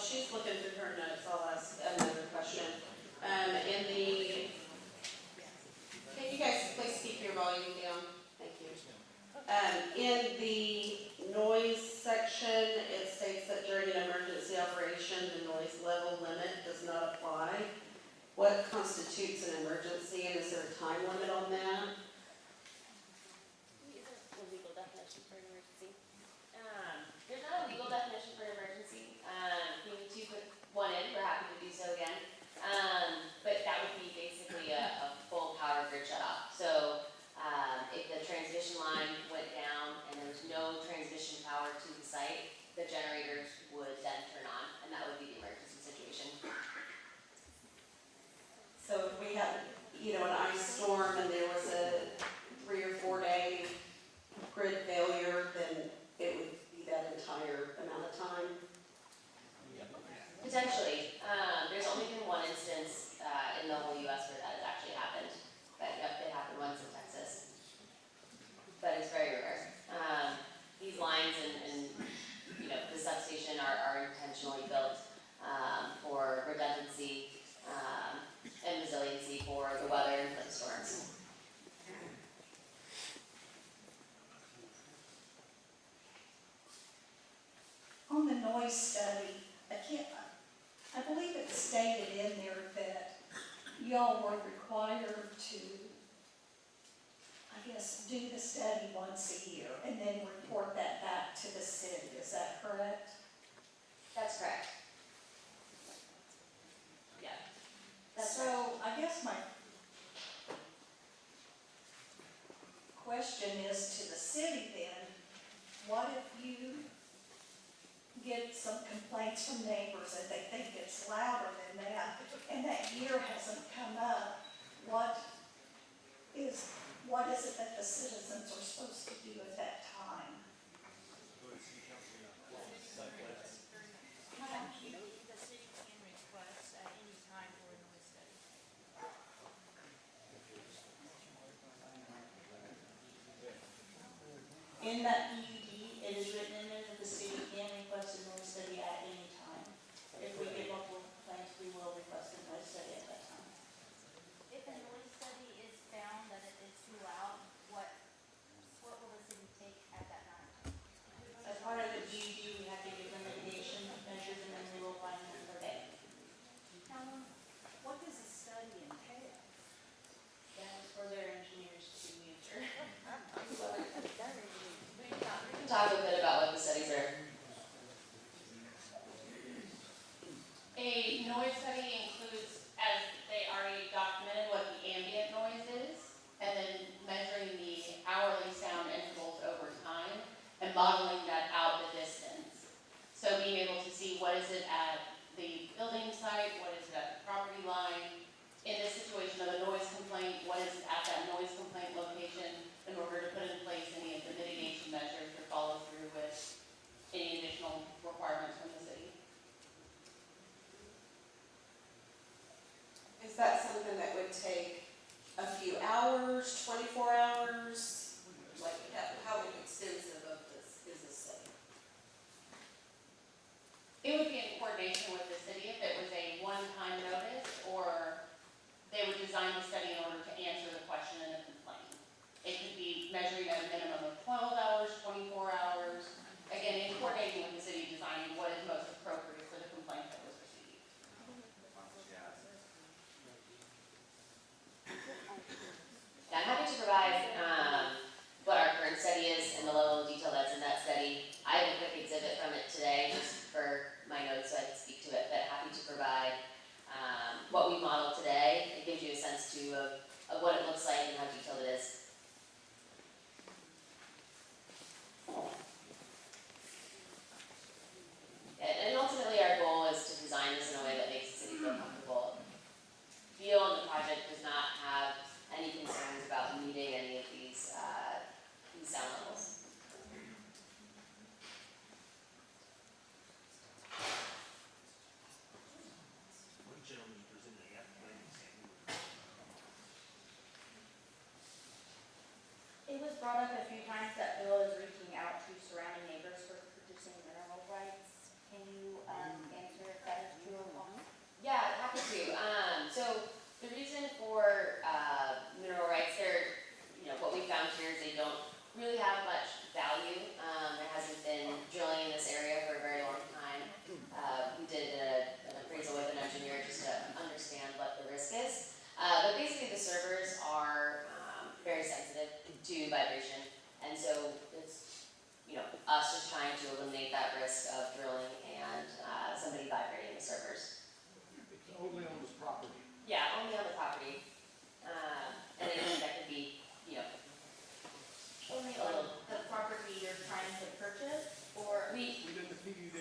S3: she's looking through her notes, I'll ask another question. Can you guys please keep your volume down? Thank you. In the noise section, it states that during an emergency operation, the noise level limit does not apply. What constitutes an emergency, and is there a time limit on that?
S2: A legal definition for an emergency. There's not a legal definition for an emergency. If we need to put one in, we're happy to do so again. But that would be basically a full power grid shutoff. So if the transmission line went down and there was no transmission power to the site, the generators would then turn on, and that would be the emergency situation.
S3: So if we had, an ice storm and there was a 3 or 4 day grid failure, then it would be that entire amount of time?
S2: Potentially. There's only been one instance in the whole U.S. where that has actually happened. But yep, it happened once in Texas. But it's very rare. These lines and the substation are intentionally built for redundancy and resiliency for the weather and for the storms.
S17: On the noise study, I believe it stated in there that y'all were required to, I guess, do the study once a year and then report that back to the city. Is that correct?
S2: That's correct. Yeah.
S17: So I guess my question is to the city then, what if you get some complaints from neighbors that they think it's louder than that, and that year hasn't come up? What is it that the citizens are supposed to do at that time?
S13: The city can request at any time for a noise study. In that PUD, it is written in there that the city can request a noise study at any time. If we get multiple complaints, we will request a noise study at that time. If a noise study is found that it is too loud, what will the city take at that time? As part of the PUD, we have to give them mitigation measures, and then we will find them for day.
S17: What does a study entail?
S13: That is for their engineers to answer.
S2: We can talk a bit about what the studies are. A noise study includes, as they already documented, what the ambient noise is, and then measuring the hourly sound intervals over time, and modeling that out the distance. So being able to see what is it at the building site, what is it at the property line. In this situation of a noise complaint, what is it at that noise complaint location in order to put in place any of the mitigation measures or follow through with any additional requirements from the city.
S3: Is that something that would take a few hours, 24 hours? Like, how extensive of this is this study?
S2: It would be in coordination with the city if it was a one-time notice, or they would design the study in order to answer the question in the complaint. It could be measuring at a minimum of 12 hours, 24 hours, again, in coordinating with the city, designing what is most appropriate for the complaint that was received. Yeah, I'm happy to provide what our current study is and the level of detail that's in that study. I have a quick exhibit from it today, just for my notes so I can speak to it, but happy to provide what we modeled today. It gives you a sense too of what it looks like and how detailed it is. And ultimately our goal is to design this in a way that makes the city feel comfortable. Feel and the project does not have any concerns about meeting any of these sound levels.
S5: One gentleman presented the
S13: It was brought up a few times that Bill is reaching out to surrounding neighbors for producing mineral rights. Can you answer if
S2: restriction for mineral rights, they're, what we found here is they don't really have much value. There hasn't been drilling in this area for a very long time. We did an appraisal with an engineer just to understand what the risk is. But basically the servers are very sensitive to vibration, and so it's, us just trying to eliminate that risk of drilling and somebody vibrating the servers.
S10: It's only on the property.
S2: Yeah, only on the property. And anything that could be,
S13: Only on the property you're trying to purchase, or?
S10: Within the PUD.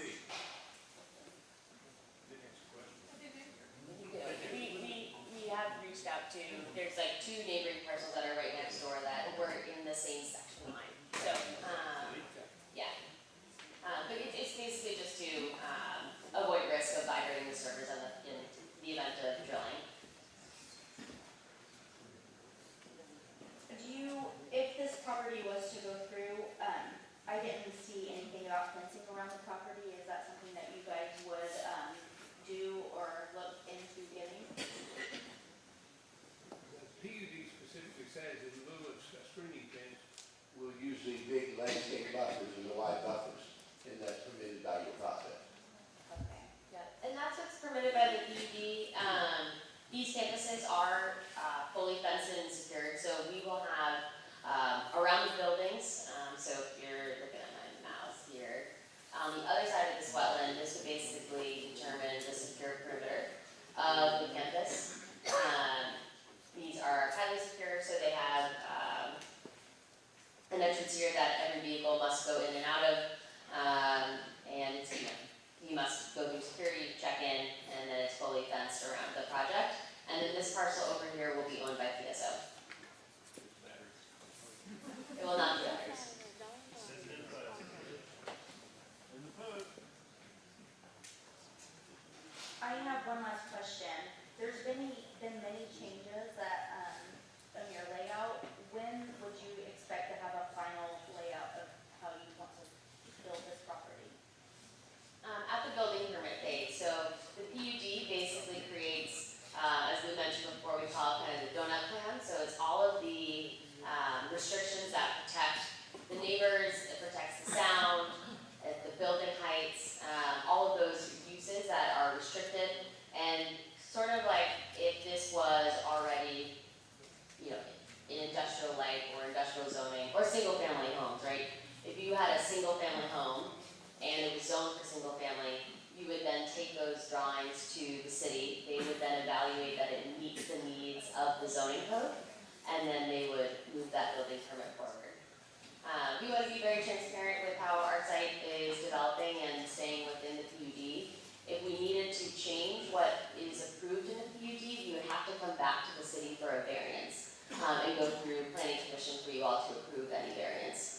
S2: We have reached out to, there's like 2 neighboring parcels that are right next door that were in the same section line. So, yeah. But it's basically just to avoid risk of vibrating the servers in the event of drilling.
S13: If this property was to go through, I didn't see anything about fencing around the property. Is that something that you guys would do or look into getting?
S10: The PUD specifically says in lieu of a screening fence, we'll use the big landscape buffers and the wide buffers, and that's permitted by your process.
S2: Okay, yeah. And that's what's permitted by the PUD. These campuses are fully fenced and secured, so we will have around the buildings, so if you're looking at my mouse here, on the other side of this wetland, this would basically determine the secure perimeter of the campus. These are highly secure, so they have an entrance here that every vehicle must go in and out of, and it's, you must go through security, check in, and then it's fully fenced around the project. And then this parcel over here will be owned by PSO. It will not be ours.
S13: I have one last question. There's been many changes that, on your layout. When would you expect to have a final layout of how you want to build this property?
S2: At the building permit phase, so the PUD basically creates, as we mentioned before, we call it kind of the donut plan. So it's all of the restrictions that protect the neighbors, it protects the sound, the building heights, all of those uses that are restricted. And sort of like if this was already, in industrial like or industrial zoning or single family homes, right? If you had a single family home and it was zoned for single family, you would then take those drawings to the city. They would then evaluate that it meets the needs of the zoning code, and then they would move that building permit forward. We want to be very transparent with how our site is developing and staying within the PUD. If we needed to change what is approved in the PUD, we would have to come back to the city for a variance and go through planning commission for you all to approve any variance.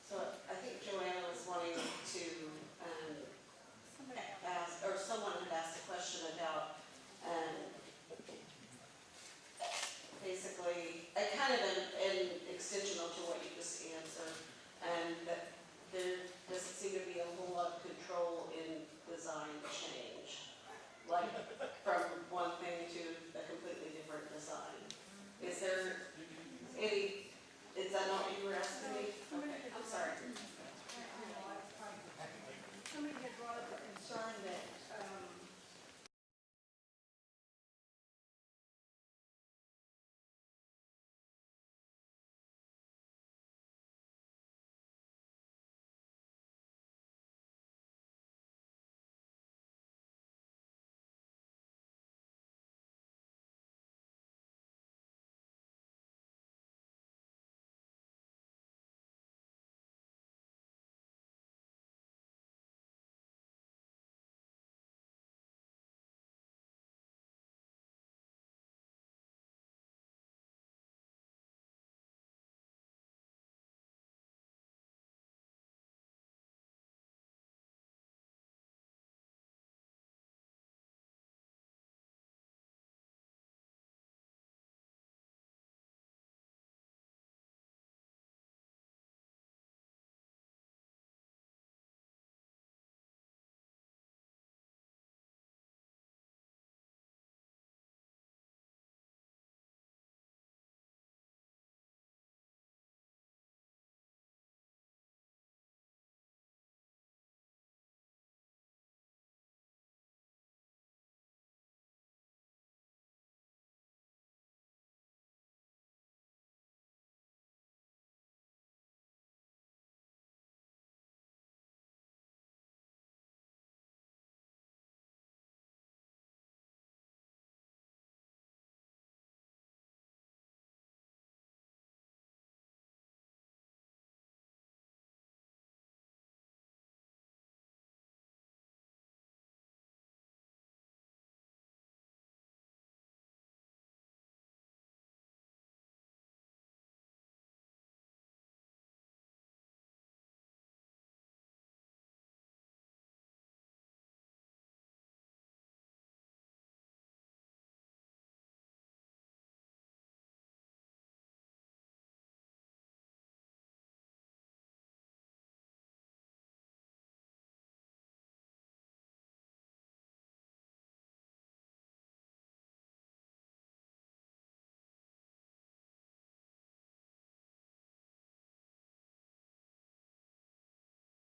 S3: So I think Joanna was wanting to ask, or someone had asked a question about basically, kind of an extensional to what you just answered, and that there doesn't seem to be a whole lot of control in design change, like from one thing to a completely different design. Is there any